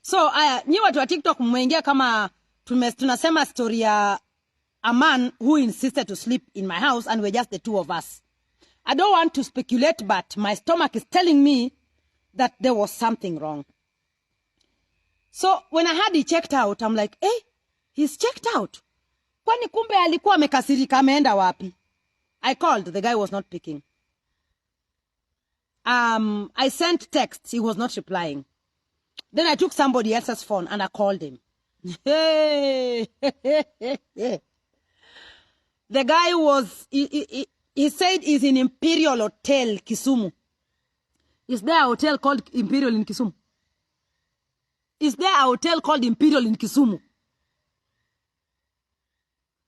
So, nyi watu wa TikTok mmeingia kama tunasema story ya a man who insisted to sleep in my house and we're just the two of us. I don't want to speculate, but my stomach is telling me that there was something wrong. So, when I had it checked out, I'm like, hey, he's checked out. Kwani kumbe alikuwa amekasirika ameenda wapi? I called, the guy was not picking. I sent texts, he was not replying. Then I took somebody else's phone and I called him. The guy was, he said he's in Imperial Hotel, Kisumu. Is there a hotel called Imperial in Kisumu? Is there a hotel called Imperial in Kisumu?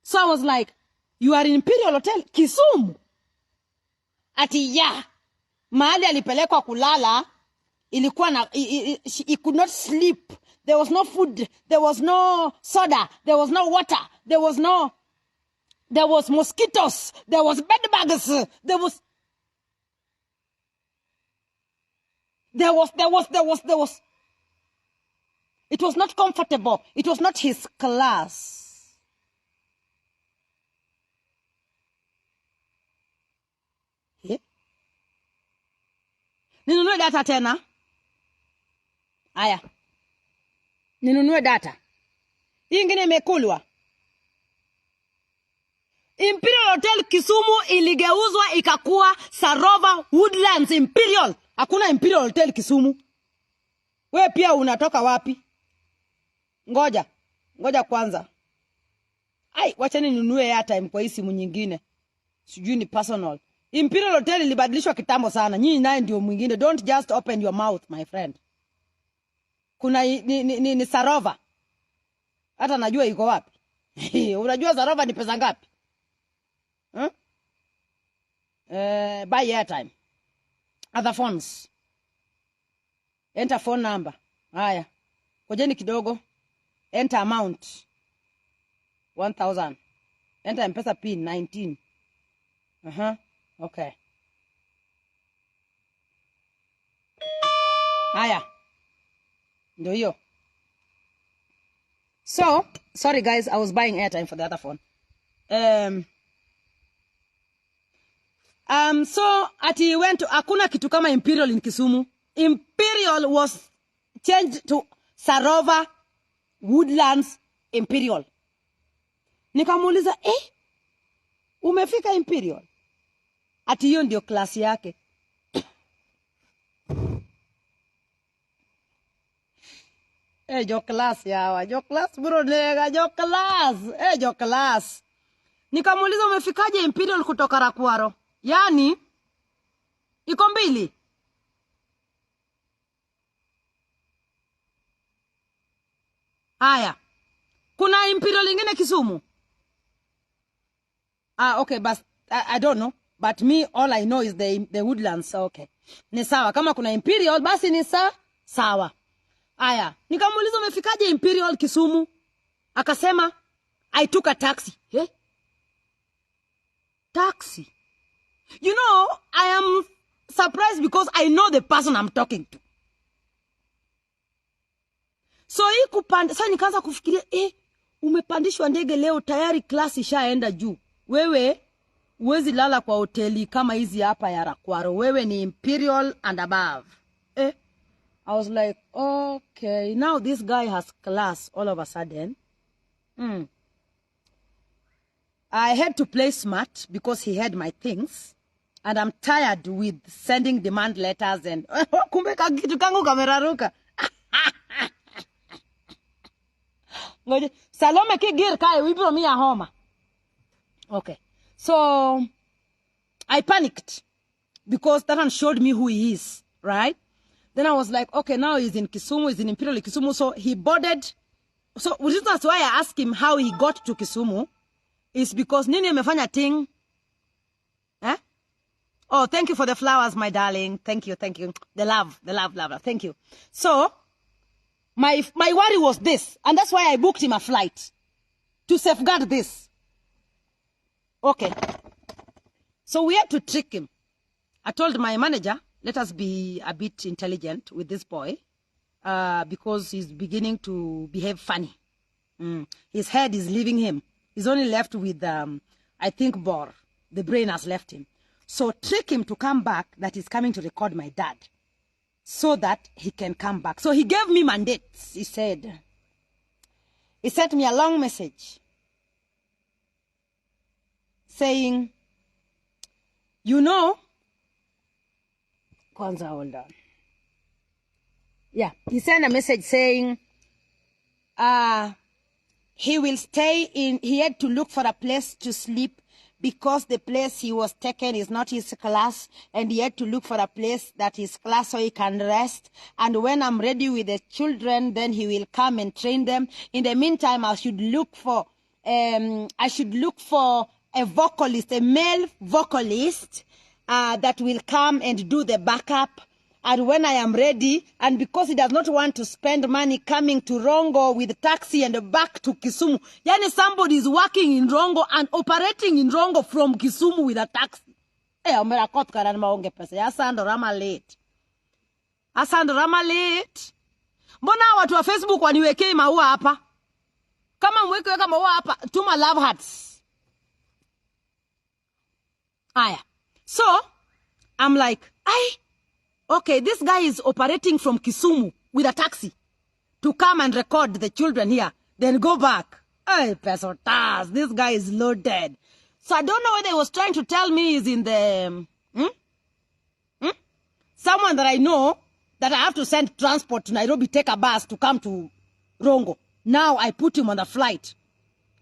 So I was like, you are in Imperial Hotel, Kisumu? Ati ya, mahali alipelekwa kulala, ilikuwa na, he could not sleep. There was no food. There was no soda. There was no water. There was mosquitoes. There was bed bugs. There was. It was not comfortable. It was not his class. Yeah. Ninunue data tena. Aya. Ninunue data. Hii ingine imekulwa. Imperial Hotel Kisumu iligeuzwa ikakuwa Sarova Woodlands Imperial. Hakuna Imperial Hotel Kisumu. Wewe pia unatoka wapi? Ngoja kwanza. Wacha ninunue airtime kwa hii simu nyingine. Sijui ni personal. Imperial Hotel ilibadilishwa kitambo sana. Nyinyi naye ndio mwingine. Don't just open your mouth, my friend. Kuna ni Sarova. Hata najua iko wapi. Unajua Sarova ni pesa ngapi? Huh? Buy airtime. Other phones. Enter phone number. Haya. Kojeni kidogo. Enter amount. 1,000. Enter M-Pesa pin 19. Okay. Haya. Ndio hiyo. So, sorry guys, I was buying airtime for the other phone. So he went to hakuna kitu kama Imperial in Kisumu. Imperial was changed to Sarova Woodlands Imperial. Nikamuuliza, umefika Imperial? Ati hiyo ndio klasi yake. Jo class yawa, jo class bro nega, jo class. Jo class. Nikamuuliza umefikaje Imperial kutoka Rakwaro? Yani iko mbili. Haya. Kuna Imperial ingine Kisumu? Okay, but I don't know. But me, all I know is the Woodlands. Okay. Ni sawa. Kama kuna Imperial, basi ni sawa. Aya. Nikamuuliza umefikaje Imperial Kisumu? Akasema, I took a taxi. Taxi. You know, I am surprised because I know the person I'm talking to. So hii kupanda, sasa nikaanza kufikiria, umepandishwa ndege leo tayari klasi ishaenda juu. Wewe uwezi lala kwa hoteli kama hizi hapa ya Rakwaro. Wewe ni Imperial and above. I was like, okay, now this guy has class all of a sudden. I had to play smart because he had my things. And I'm tired with sending demand letters and kumbe kitu kangu kameraruka. Ngoje Salome kigir kai wibro mi homa. Okay. So I panicked because that one showed me who he is, right? Then I was like, okay, now he's in Kisumu, he's in Imperial Kisumu. So he boarded. So that's why I asked him how he got to Kisumu. Is because Nini amefanya thing. Oh, thank you for the flowers, my darling. Thank you. The love. Thank you. So my worry was this, and that's why I booked him a flight to safeguard this. Okay. So we had to trick him. I told my manager, let us be a bit intelligent with this boy, because he's beginning to behave funny. His head is leaving him. He's only left with, I think, bore. The brain has left him. So trick him to come back that he's coming to record my dad so that he can come back. So he gave me mandates. He sent me a long message saying, you know, Kwanza, hold on. Yeah, he sent a message saying, he will stay in, he had to look for a place to sleep because the place he was taken is not his class, and he had to look for a place that is class so he can rest. And when I'm ready with the children, then he will come and train them. In the meantime, I should look for a vocalist, a male vocalist, that will come and do the backup. And when I am ready, and because he does not want to spend money coming to Rongo with taxi and back to Kisumu. Yani somebody is working in Rongo and operating in Rongo from Kisumu with a taxi. Omera kotka na maonge pesa. Asando rama late. Mbona watu wa Facebook waniwekei maua hapa? Kama mwekeweka maua hapa, tuma love hearts. Aya. So, I'm like, okay, this guy is operating from Kisumu with a taxi to come and record the children here, then go back. Pesotas, this guy is loaded. So I don't know whether he was trying to tell me he's in the... someone that I know that I have to send transport to Nairobi, take a bus to come to Rongo. Now I put him on the flight.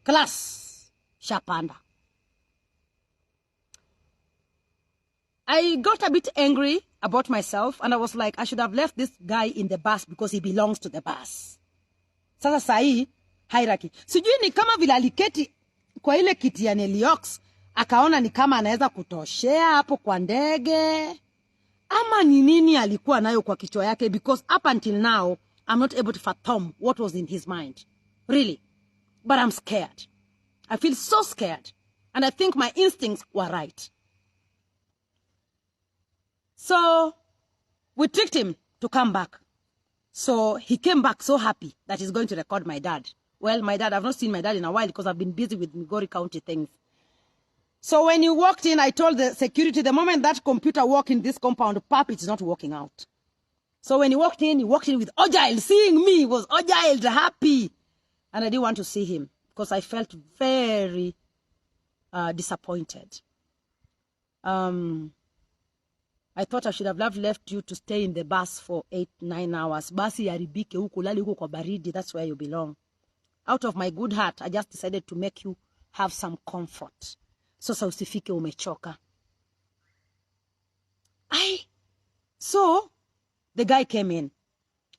Class. Shapanda. I got a bit angry about myself, and I was like, I should have left this guy in the bus because he belongs to the bus. Sasa sahi, hierarchy. Sijui ni kama vile aliketi kwa ile kiti ya Neliox akaona ni kama anaweza kutoshea hapo kwa ndege, ama ni nini alikuwa nayo kwa kichwa yake, because up until now I'm not able to fathom what was in his mind, really. But I'm scared. I feel so scared, and I think my instincts were right. So we tricked him to come back. So he came back so happy that he's going to record my dad. Well, my dad, I've not seen my dad in a while because I've been busy with Migori County things. So when he walked in, I told the security, the moment that computer walked in this compound, pap, it's not working out. So when he walked in with Ogile. Seeing me, he was Ogile, happy. And I didn't want to see him because I felt very disappointed. I thought I should have left you to stay in the bus for 8-9 hours. Basi yaribike huko, lali huko kwa baridi, that's where you belong. Out of my good heart, I just decided to make you have some comfort. Sasa usifike umechoka. So, the guy came in,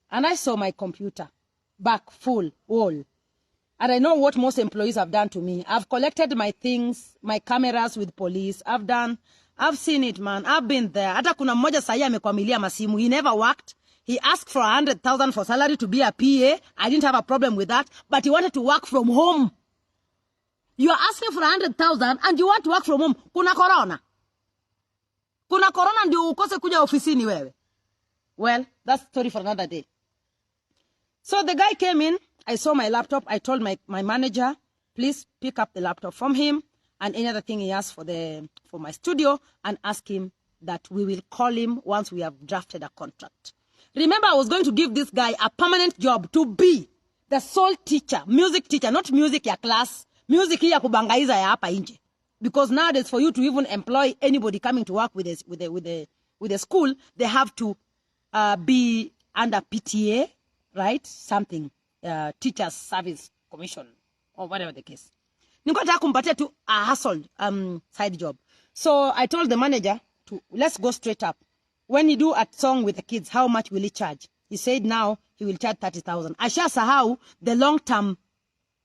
and I saw my computer, back full, wall. And I know what most employees have done to me. I've collected my things, my cameras with police. I've seen it, man. I've been there. Hata kuna mmoja sahi amekwamilia masimu. He never worked. He asked for 100,000 for salary to be a PA. I didn't have a problem with that. But he wanted to work from home. You are asking for 100,000 and you want to work from home. Kuna corona. Kuna corona ndio ukose kuja ofisini wewe. Well, that's story for another day. So the guy came in. I saw my laptop. I told my manager, please pick up the laptop from him and any other thing he asked for my studio, and ask him that we will call him once we have drafted a contract. Remember, I was going to give this guy a permanent job to be the sole teacher, music teacher, not music ya class, music ya kubangaiza ya hapa nje. Because nowadays, for you to even employ anybody coming to work with the school, they have to be under PTA, right? Something, Teachers Service Commission, or whatever the case. Nilikuwa kumpatia tu a hustle side job. So I told the manager to let's go straight up. When you do a song with the kids, how much will he charge? He said now he will charge 30,000. Ashasahau the long-term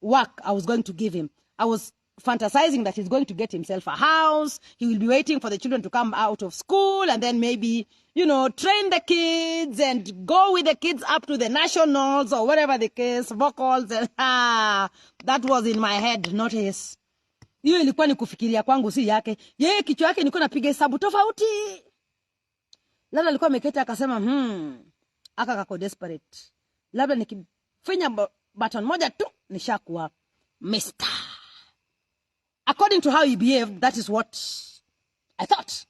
work I was going to give him. I was fantasizing that he's going to get himself a house. He will be waiting for the children to come out of school and then maybe, train the kids and go with the kids up to the nationals or whatever the case, vocals. And, that was in my head, not his. Hiyo ilikuwa ni kufikiria kwangu, si yake. Yeye kichwa yake nilikuwa napiga hesabu tofauti. Labda alikuwa ameketi akasema, aka kako desperate. Labda nikifinya button moja tu nishakuwa Mr. According to how he behaved, that is what I thought.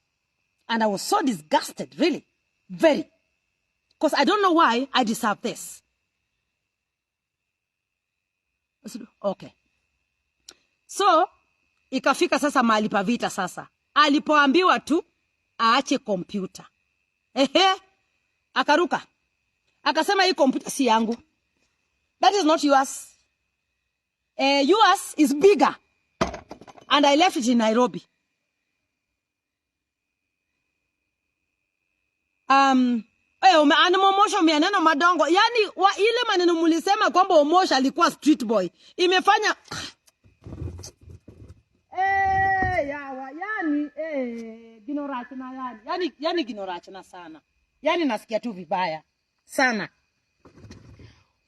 And I was so disgusted, really. Very. Because I don't know why I deserve this. Okay. So, ikafika sasa mahali pa vita sasa. Alipoambiwa tu, aache kompyuta. Akaruka. Akasema hii kompyuta si yangu. That is not yours. Yours is bigger. And I left it in Nairobi. Omosh umeanena madongo. Yani, ile maneno mulisema kwamba Omosh alikuwa street boy. Imefanya... Ginorachana yani ginorachana sana. Yani nasikia tu vibaya. Sana.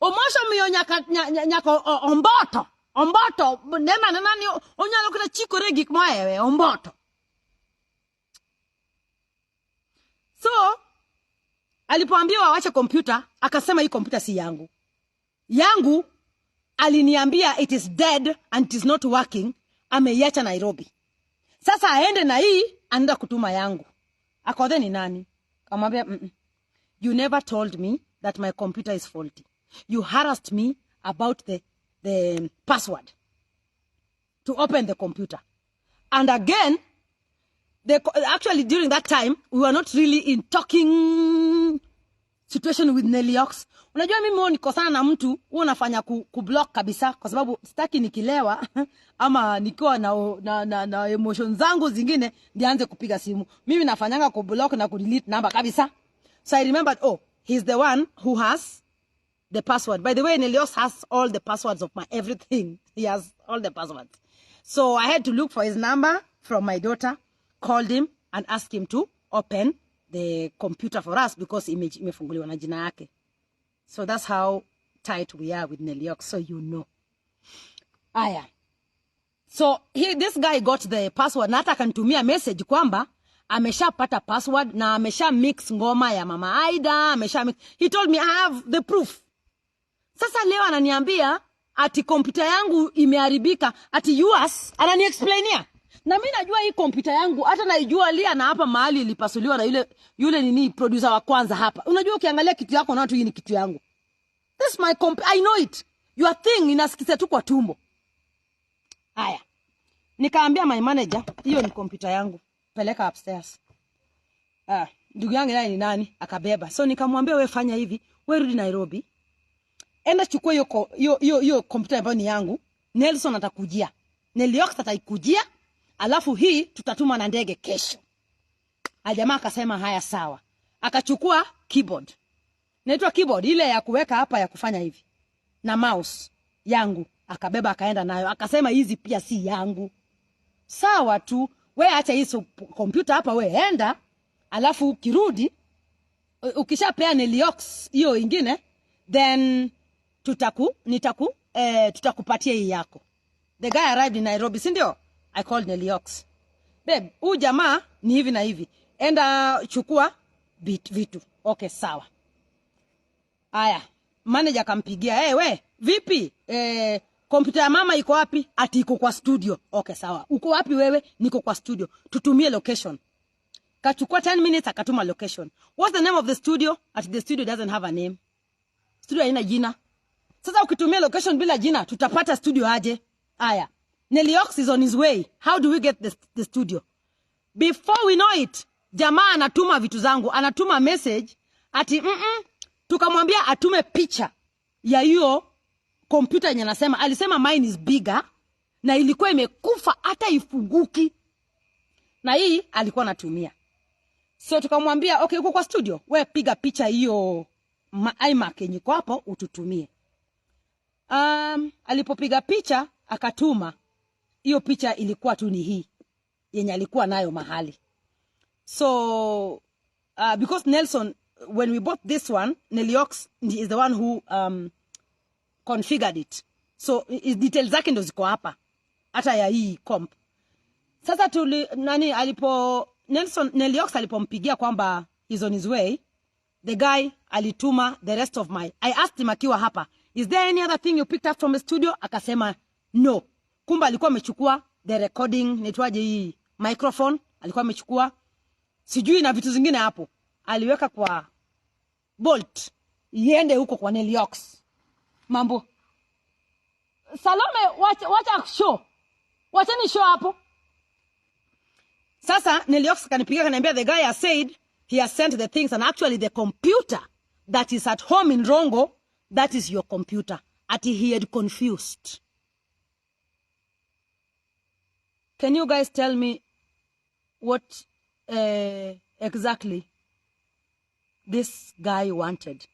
Omosh nyako omboto nema nani onyalo kuna chikore gik moewe omboto. So alipoambiwa waache kompyuta akasema hii kompyuta si yangu. Yangu aliniambia it is dead and it is not working, ameiacha Nairobi. Sasa aende na hii anaenda kutuma yangu. Akothee ni nani? Kamwambia you never told me that my computer is faulty. You harassed me about the password to open the computer. And again, actually during that time, we were not really in talking situation with Neliox. Unajua mimi huwa nikosana na mtu, huwa nafanya kublock kabisa kwa sababu sitaki nikilewa ama nikiwa na emotions zangu zingine ndianze kupiga simu. Mimi nafanyanga kublock na kudelete namba kabisa. So I remembered, he's the one who has the password. By the way, Nelios has all the passwords of my everything. He has all the passwords. So I had to look for his number from my daughter, called him and asked him to open the computer for us because imefunguliwa na jina yake. So that's how tight we are with Neliok, so you know. Aya. So this guy got the password na hata akanitumia message kwamba ameshapata password na amesha mix ngoma ya Mama Aida, mix. He told me I have the proof. Sasa leo ananiambia ati kompyuta yangu imeharibika, ati US ananiexplainia. Na mimi najua hii kompyuta yangu hata naijua lia na hapa mahali ilipasuliwa na yule nini producer wa kwanza hapa. Unajua ukiangalia kitu yako na tu hii ni kitu yangu. This my I know it. Your thing inasikisa tu kwa tumbo. Haya. Nikaambia my manager, hiyo ni kompyuta yangu. Peleka upstairs. Ndugu yangu naye ni nani? Akabeba. So nikamwambia wewe fanya hivi, wewe rudi Nairobi. Enda chukua hiyo kompyuta ambayo ni yangu. Nelson atakujia. Neliox ataikujia. Alafu hii tutatuma na ndege kesho. Jamaa akasema haya sawa. Akachukua keyboard. Naitwa keyboard ile ya kuweka hapa ya kufanya hivi. Na mouse yangu akabeba akaenda nayo. Akasema hizi pia si yangu. Sawa tu, we acha hizo kompyuta hapa we enda. Alafu ukirudi ukishapea Neliox hiyo ingine, then tutakupatia hii yako. The guy arrived in Nairobi, si ndio? I called Neliox. Babe, huyu jamaa ni hivi na hivi. Enda chukua vitu. Okay, sawa. Aya, manager akampigia, we, vipi? Kompyuta ya mama iko wapi? Ati iko kwa studio. Okay, sawa. Uko wapi wewe? Niko kwa studio. Tutumie location. Kachukua 10 minutes akatuma location. What's the name of the studio? Ati the studio doesn't have a name. Studio haina jina. Sasa ukitumia location bila jina, tutapata studio aje? Aya. Neliox is on his way. How do we get the studio? Before we know it, jamaa anatuma vitu zangu, anatuma message ati tukamwambia atume picha ya hiyo kompyuta yenye anasema, alisema mine is bigger na ilikuwa imekufa hata ifunguki. Na hii alikuwa anatumia. So tukamwambia okay, uko kwa studio, wewe piga picha hiyo iMac yenye iko hapo ututumie. Alipopiga picha akatuma. Hiyo picha ilikuwa tu ni hii yenye alikuwa nayo mahali. So because Nelson, when we bought this one, Neliox is the one who configured it. So details zake ndo ziko hapa hata ya hii comp. Sasa Neliox alipompigia kwamba he's on his way, the guy alituma the rest of I asked him akiwa hapa, is there any other thing you picked up from the studio? Akasema no. Kumba alikuwa amechukua the recording, netwaje hii microphone, alikuwa amechukua sijui na vitu zingine hapo. Aliweka kwa bolt iende huko kwa Neliox. Mambo. Salome, wacha show. Wacha ni show hapo. Sasa Neliox kanipigia kaniambia the guy has said he has sent the things and actually the computer that is at home in Rongo, that is your computer. Ati he had confused. Can you guys tell me what exactly this guy wanted?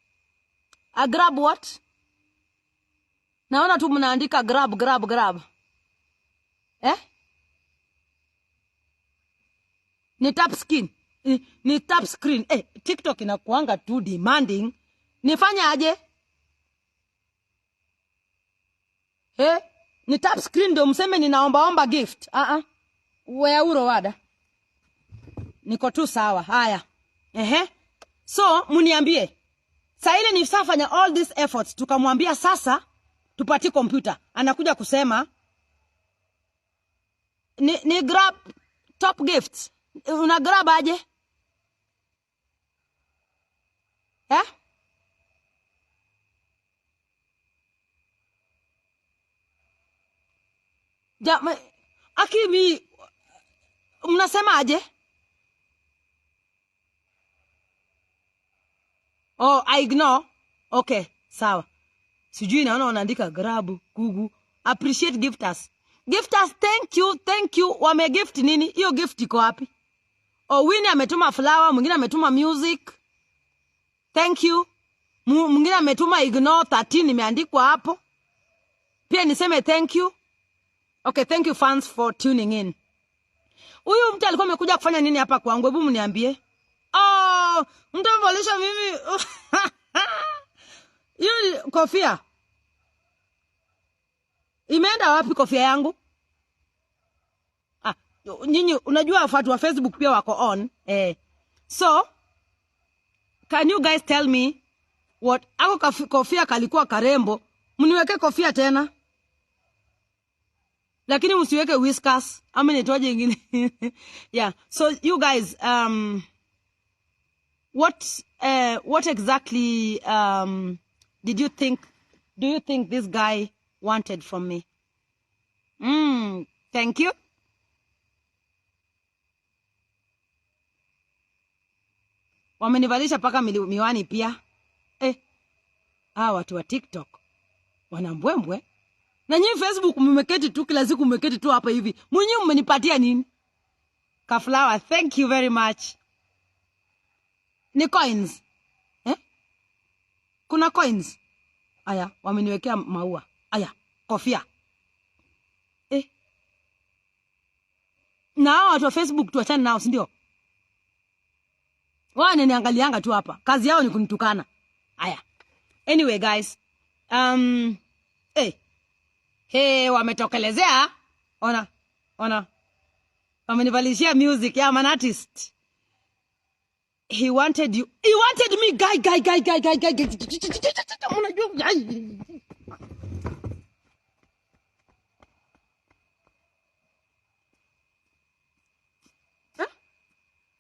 A grab what? Naona tu mnaandika grab. Ni tap screen. Ni tap screen. TikTok inakuanga too demanding. Nifanya aje? Ni tap screen ndo mseme ninaomba gift. Wewe uro wada. Niko tu sawa. Haya. So muniambie. Sasa ile nifanya all these efforts tukamwambia sasa tupati computer. Anakuja kusema ni grab top gifts. Una grab aje? Akimi mnasema aje? Oh, I ignore. Okay, sawa. Sijui naona unaandika grab, Google. Appreciate gifters. Gifters, thank you. Wame gift nini? Hiyo gift iko wapi? Oh, Winnie ametuma flower, mwingine ametuma music. Thank you. Mwingine ametuma ignore 13 imeandikwa hapo. Pia niseme thank you. Okay, thank you fans for tuning in. Huyu mtu alikuwa amekuja kufanya nini hapa kwangu? Hebu mniambie. Oh, mtu amevalisha mimi. Hiyo kofia. Imeenda wapi kofia yangu? Nyinyi unajua watu wa Facebook pia wako on. So, can you guys tell me what ako kofia kalikuwa karembo? Mniweke kofia tena. Lakini msiweke whiskers. Ama nitoaje ingine. Yeah. So you guys what exactly do you think this guy wanted from me? Thank you. Wamenivalisha paka miwani pia. Watu wa TikTok wanambwembwe. Na nyinyi Facebook mmeketi tu kila siku mmeketi tu hapa hivi. Mwenyewe mmenipatia nini? Kaflower, thank you very much. Ni coins. Kuna coins. Aya, wameniwekea maua. Aya, kofia. Na watu wa Facebook tuachane nao, si ndio? Wao niangalianga tu hapa. Kazi yao ni kunitukana. Aya. Anyway guys, wametokelezea. Ona. Wamenivalishia music. Yeah, I'm an artist. He wanted you. He wanted me. Guy.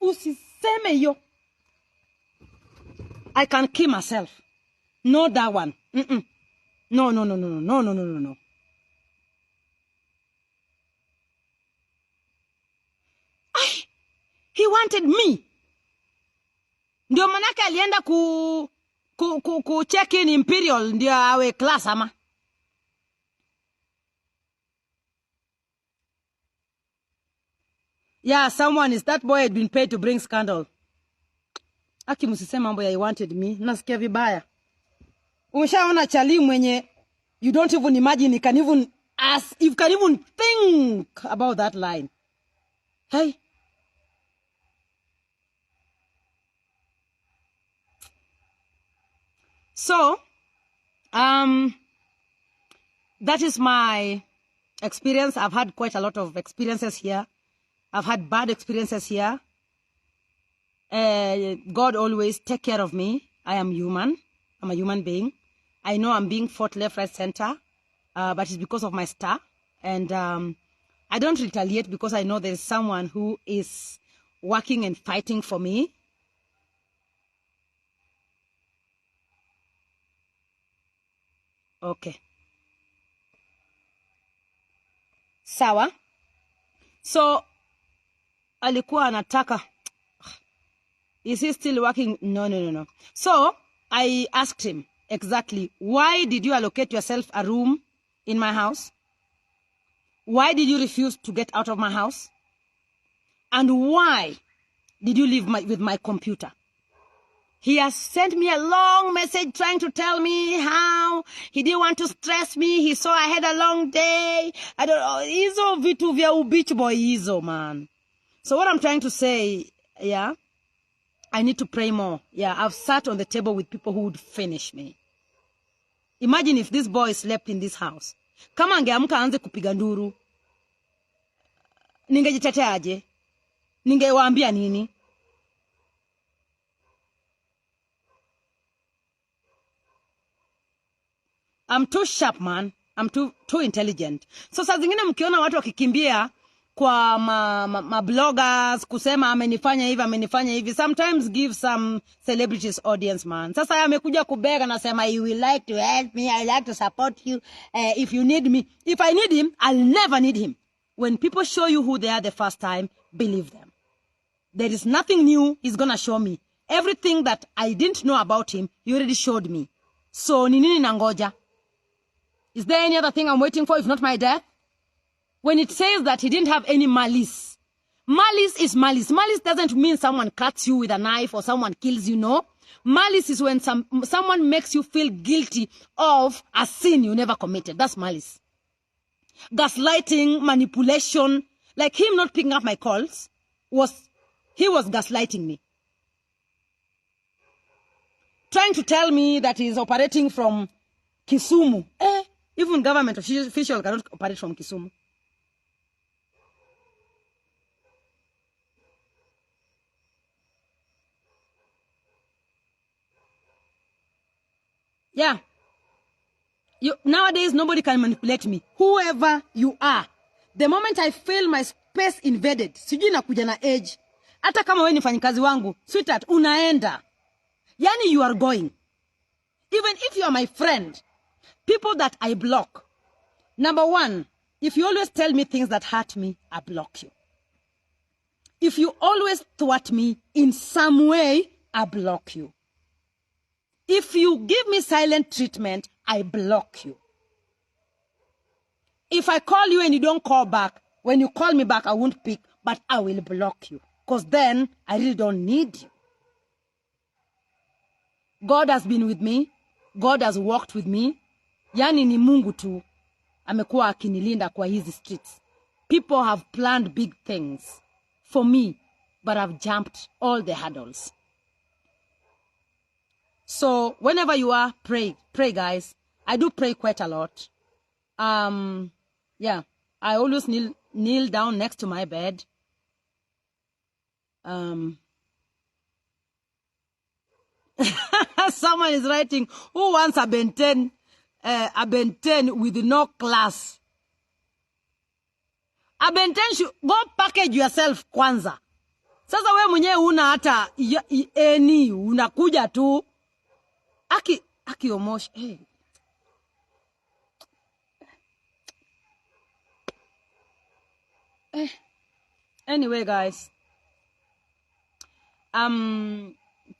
Usiseme yo. I can kill myself. No, that one. No. He wanted me. Ndio manake alienda ku check in Imperial ndio awe class ama. Yeah, someone is that boy had been paid to bring scandal. Aki msisema mambo ya he wanted me. Nasikia vibaya. Umeshaona chali mwenye you don't even imagine you can even think about that line. Hey. So, that is my experience. I've had quite a lot of experiences here. I've had bad experiences here. God always take care of me. I am human. I'm a human being. I know I'm being fought left, right, center, but it's because of my star. And I don't retaliate because I know there is someone who is working and fighting for me. Okay. Sawa. So, alikuwa anataka. Is he still working? No. So, I asked him exactly, why did you allocate yourself a room in my house? Why did you refuse to get out of my house? And why did you leave with my computer? He has sent me a long message trying to tell me how he didn't want to stress me. He saw I had a long day. I don't know. Hizo vitu vya beach boy hizo, man. So what I'm trying to say, yeah, I need to pray more. Yeah, I've sat on the table with people who would finish me. Imagine if this boy slept in this house. Kama angeamka aanze kupiga nduru. Ningejitetea aje? Ningewaambia nini? I'm too sharp, man. I'm too intelligent. So saa zingine mkiona watu wakikimbia kwa bloggers kusema amenifanya hivi, sometimes give some celebrities audience, man. Sasa amekuja kubega na sema you will like to help me, I like to support you, if you need me. If I need him, I'll never need him. When people show you who they are the first time, believe them. There is nothing new he's gonna show me. Everything that I didn't know about him, he already showed me. So ni nini nangoja? Is there any other thing I'm waiting for if not my death? When it says that he didn't have any malice. Malice is malice. Malice doesn't mean someone cuts you with a knife or someone kills you, no. Malice is when someone makes you feel guilty of a sin you never committed. That's malice. Gaslighting, manipulation, like him not picking up my calls, he was gaslighting me. Trying to tell me that he's operating from Kisumu. Even government official cannot operate from Kisumu. Yeah. Nowadays, nobody can manipulate me. Whoever you are. The moment I feel my space invaded, sijui nakuja na age. Hata kama wewe ni mfanyikazi wangu, sweetheart, unaenda. Yani you are going. Even if you are my friend, people that I block. Number one, if you always tell me things that hurt me, I block you. If you always thwart me in some way, I block you. If you give me silent treatment, I block you. If I call you and you don't call back, when you call me back, I won't pick, but I will block you. Because then, I really don't need you. God has been with me. God has walked with me. Yani ni Mungu tu amekuwa akinilinda kwa hizi streets. People have planned big things for me, but I've jumped all the hurdles. So whenever you are, pray guys. I do pray quite a lot. Yeah, I always kneel down next to my bed. Someone is writing, who wants a Ben 10 with no class? A Ben 10 should go package yourself kwanza. Sasa we mwenye una hata eni unakuja tu. Aki Omosh. Hey. Anyway, guys.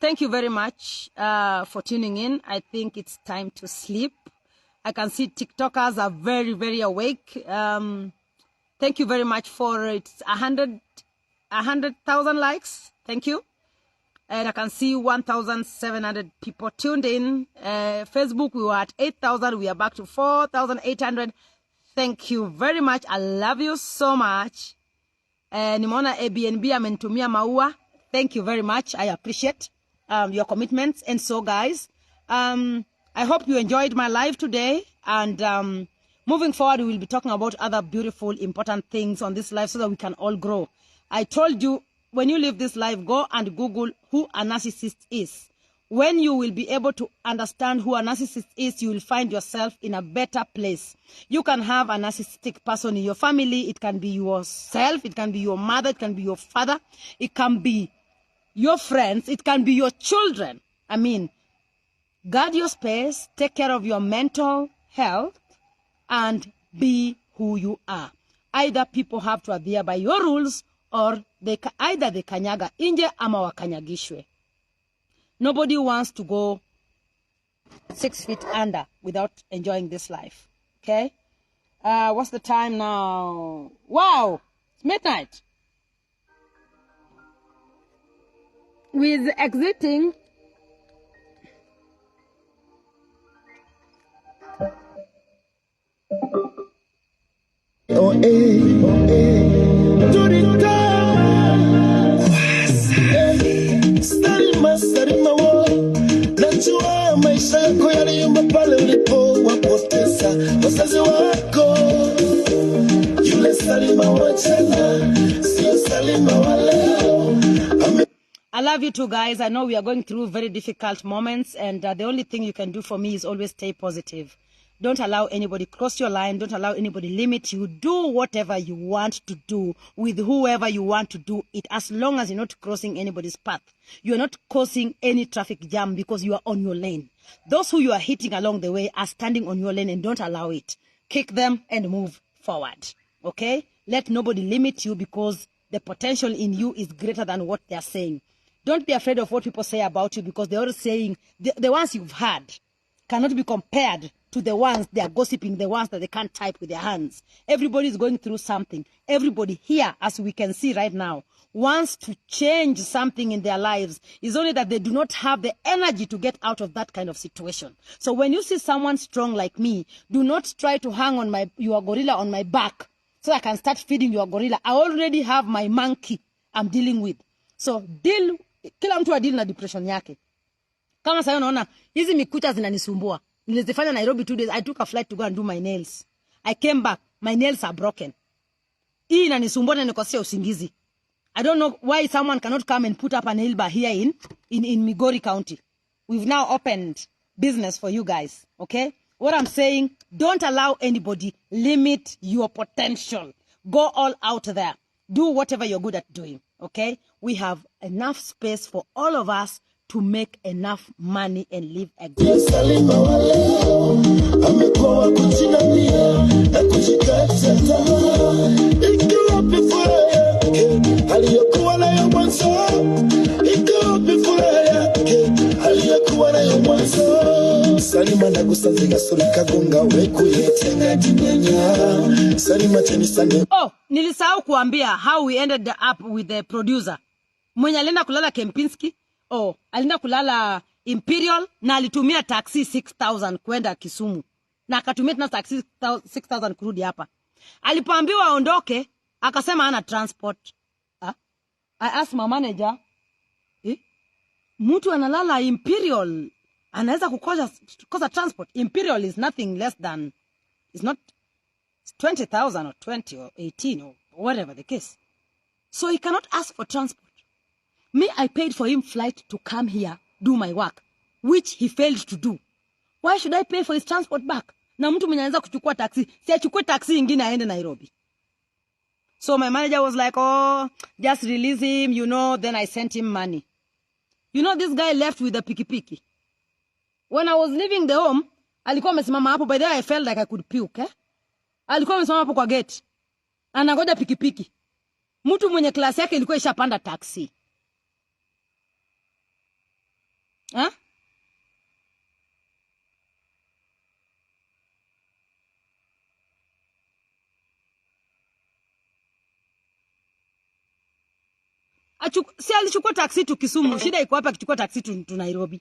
Thank you very much for tuning in. I think it's time to sleep. I can see TikTokers are very, very awake. Thank you very much for it's 100,000 likes. Thank you. And I can see 1,700 people tuned in. Facebook, we were at 8,000. We are back to 4,800. Thank you very much. I love you so much. Nimeona ABNB amenitumia maua. Thank you very much. I appreciate your commitments. And so, guys, I hope you enjoyed my live today. And moving forward, we will be talking about other beautiful, important things on this live so that we can all grow. I told you, when you leave this live, go and Google who a narcissist is. When you will be able to understand who a narcissist is, you will find yourself in a better place. You can have a narcissistic person in your family. It can be yourself. It can be your mother. It can be your father. It can be your friends. It can be your children. I mean, guard your space. Take care of your mental health. And be who you are. Either people have to adhere by your rules or either they kanyaga inje ama wakanyagishwe. Nobody wants to go 6 feet under without enjoying this life. Okay? What's the time now? Wow! It's midnight. With exiting. Oh, to the top. Starima wo. Najua maisha yako yaliyumba pale ulipowapoteza wazazi wako. Yule Salima wa jana, sio Salima wa leo. I love you too, guys. I know we are going through very difficult moments, and the only thing you can do for me is always stay positive. Don't allow anybody cross your line. Don't allow anybody limit you. Do whatever you want to do with whoever you want to do it, as long as you're not crossing anybody's path. You're not causing any traffic jam because you are on your lane. Those who you are hitting along the way are standing on your lane, and don't allow it. Kick them and move forward. Okay? Let nobody limit you because the potential in you is greater than what they're saying. Don't be afraid of what people say about you, because they're always saying the ones you've had cannot be compared to the ones they are gossiping, the ones that they can't type with their hands. Everybody is going through something. Everybody here, as we can see right now, wants to change something in their lives. It's only that they do not have the energy to get out of that kind of situation. So when you see someone strong like me, do not try to hang on your gorilla on my back so I can start feeding your gorilla. I already have my monkey I'm dealing with. So kila mtu deal na depression yake. Kama sasa unaona hizi mikucha zinanisumbua. Nilizifanya Nairobi 2 days. I took a flight to go and do my nails. I came back. My nails are broken. Hii inanisumbua na nikosia usingizi. I don't know why someone cannot come and put up a nail bar here in Migori County. We've now opened business for you guys, okay? What I'm saying, don't allow anybody limit your potential. Go all out there. Do whatever you're good at doing, okay? We have enough space for all of us to make enough money and live a good life. Oh, nilisahau kuambia how we ended up with the producer. Mwenye alienda kulala Kempinski. Oh, alienda kulala Imperial na alitumia taxi 6,000 kwenda Kisumu. Na akatumia tena taxi 6,000 kurudi hapa. Alipoambiwa aondoke, akasema hana transport. I asked my manager, mtu analala Imperial anaweza kukosa transport. Imperial is nothing less than, it's not 20,000 or 20 or 18 or whatever the case. So he cannot ask for transport. Me, I paid for him flight to come here, do my work, which he failed to do. Why should I pay for his transport back? Na mtu mwenye anaweza kuchukua taxi, si achukue taxi ingine aende Nairobi. So my manager was like, oh, just release him, you know, then I sent him money. You know, this guy left with a pikipiki. When I was leaving the home, alikuwa amesimama hapo, by the way I felt like I could puke, Alikuwa amesimama hapo kwa gate. Anangoja pikipiki. Mtu mwenye klasi yake ilikuwa ishapanda taxi. Si alichukua taxi tu Kisumu, shida iko hapa akichukua taxi tu Nairobi.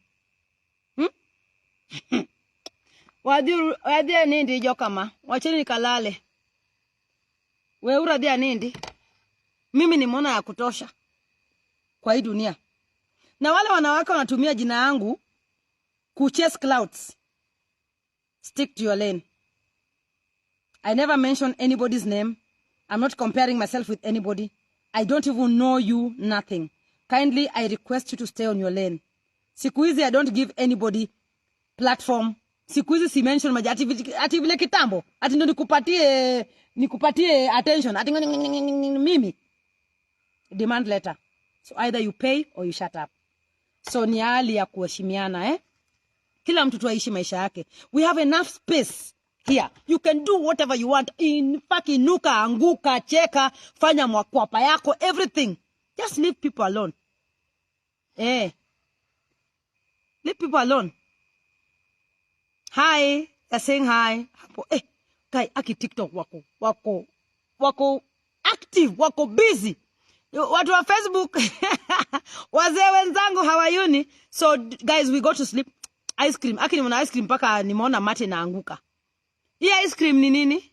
Wadia nindi jokama, wacheni nikalale. Weura dia nindi. Mimi ni mwana ya kutosha kwa hii dunia. Na wale wanawake wanatumia jina yangu chase clouds. Stick to your lane. I never mention anybody's name. I'm not comparing myself with anybody. I don't even know you, nothing. Kindly, I request you to stay on your lane. Siku hizi I don't give anybody platform. Siku hizi si mention maji ati vile kitambo. Ati ndo nikupatie attention. Ati mimi. Demand letter. So either you pay or you shut up. So ni hali ya kuheshimiana, Kila mtu tu aishi maisha yake. We have enough space here. You can do whatever you want. In fact, inuka, anguka, cheka, fanya mwakwapa yako, everything. Just leave people alone. Leave people alone. Hi. They're saying hi. Kai, aki TikTok wako active, wako busy. Watu wa Facebook. Wazee wenzangu hawayuni. So guys, we go to sleep. Ice cream. Aki nimeona ice cream paka nimeona mate na anguka. Hii ice cream ni nini?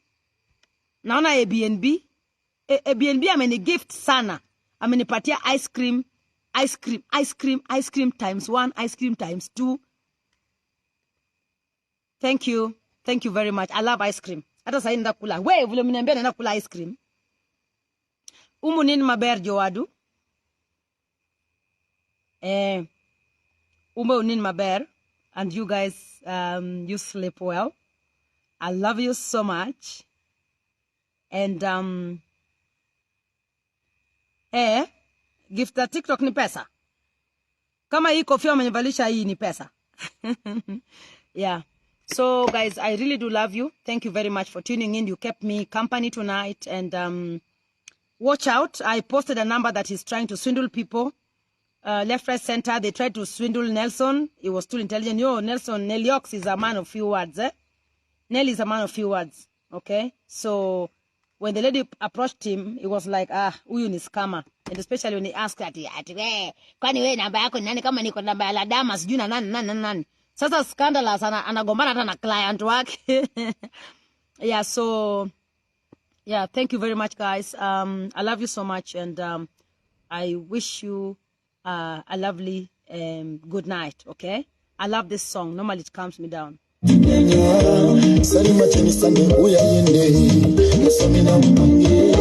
Naona Airbnb. Airbnb ameni gift sana. Amenipatia ice cream times 1, ice cream times 2. Thank you. Thank you very much. I love ice cream. Hata sasa nenda kula. Wewe vile mniambia naenda kula ice cream. Umu nini maber jowadu? Umu nini maber? And you guys, you sleep well. I love you so much. And, gift ya TikTok ni pesa. Kama hii kofia umenivalisha hii ni pesa. Yeah. So guys, I really do love you. Thank you very much for tuning in. You kept me company tonight. And watch out. I posted a number that is trying to swindle people. Left, right, center. They tried to swindle Nelson. He was too intelligent. Neliox is a man of few words. Nell is a man of few words. Okay? So when the lady approached him, he was like, huyu ni scammer. And especially when they ask ati kwani wewe namba yako ni nani, kama niko namba ya Ladama sijui na nani. Sasa scandalous anagombana hata na client wake. Yeah, so yeah, thank you very much, guys. I love you so much, and I wish you a lovely good night, okay? I love this song. Normally it calms me down. Salima chini sande uya yende. Samina mpange.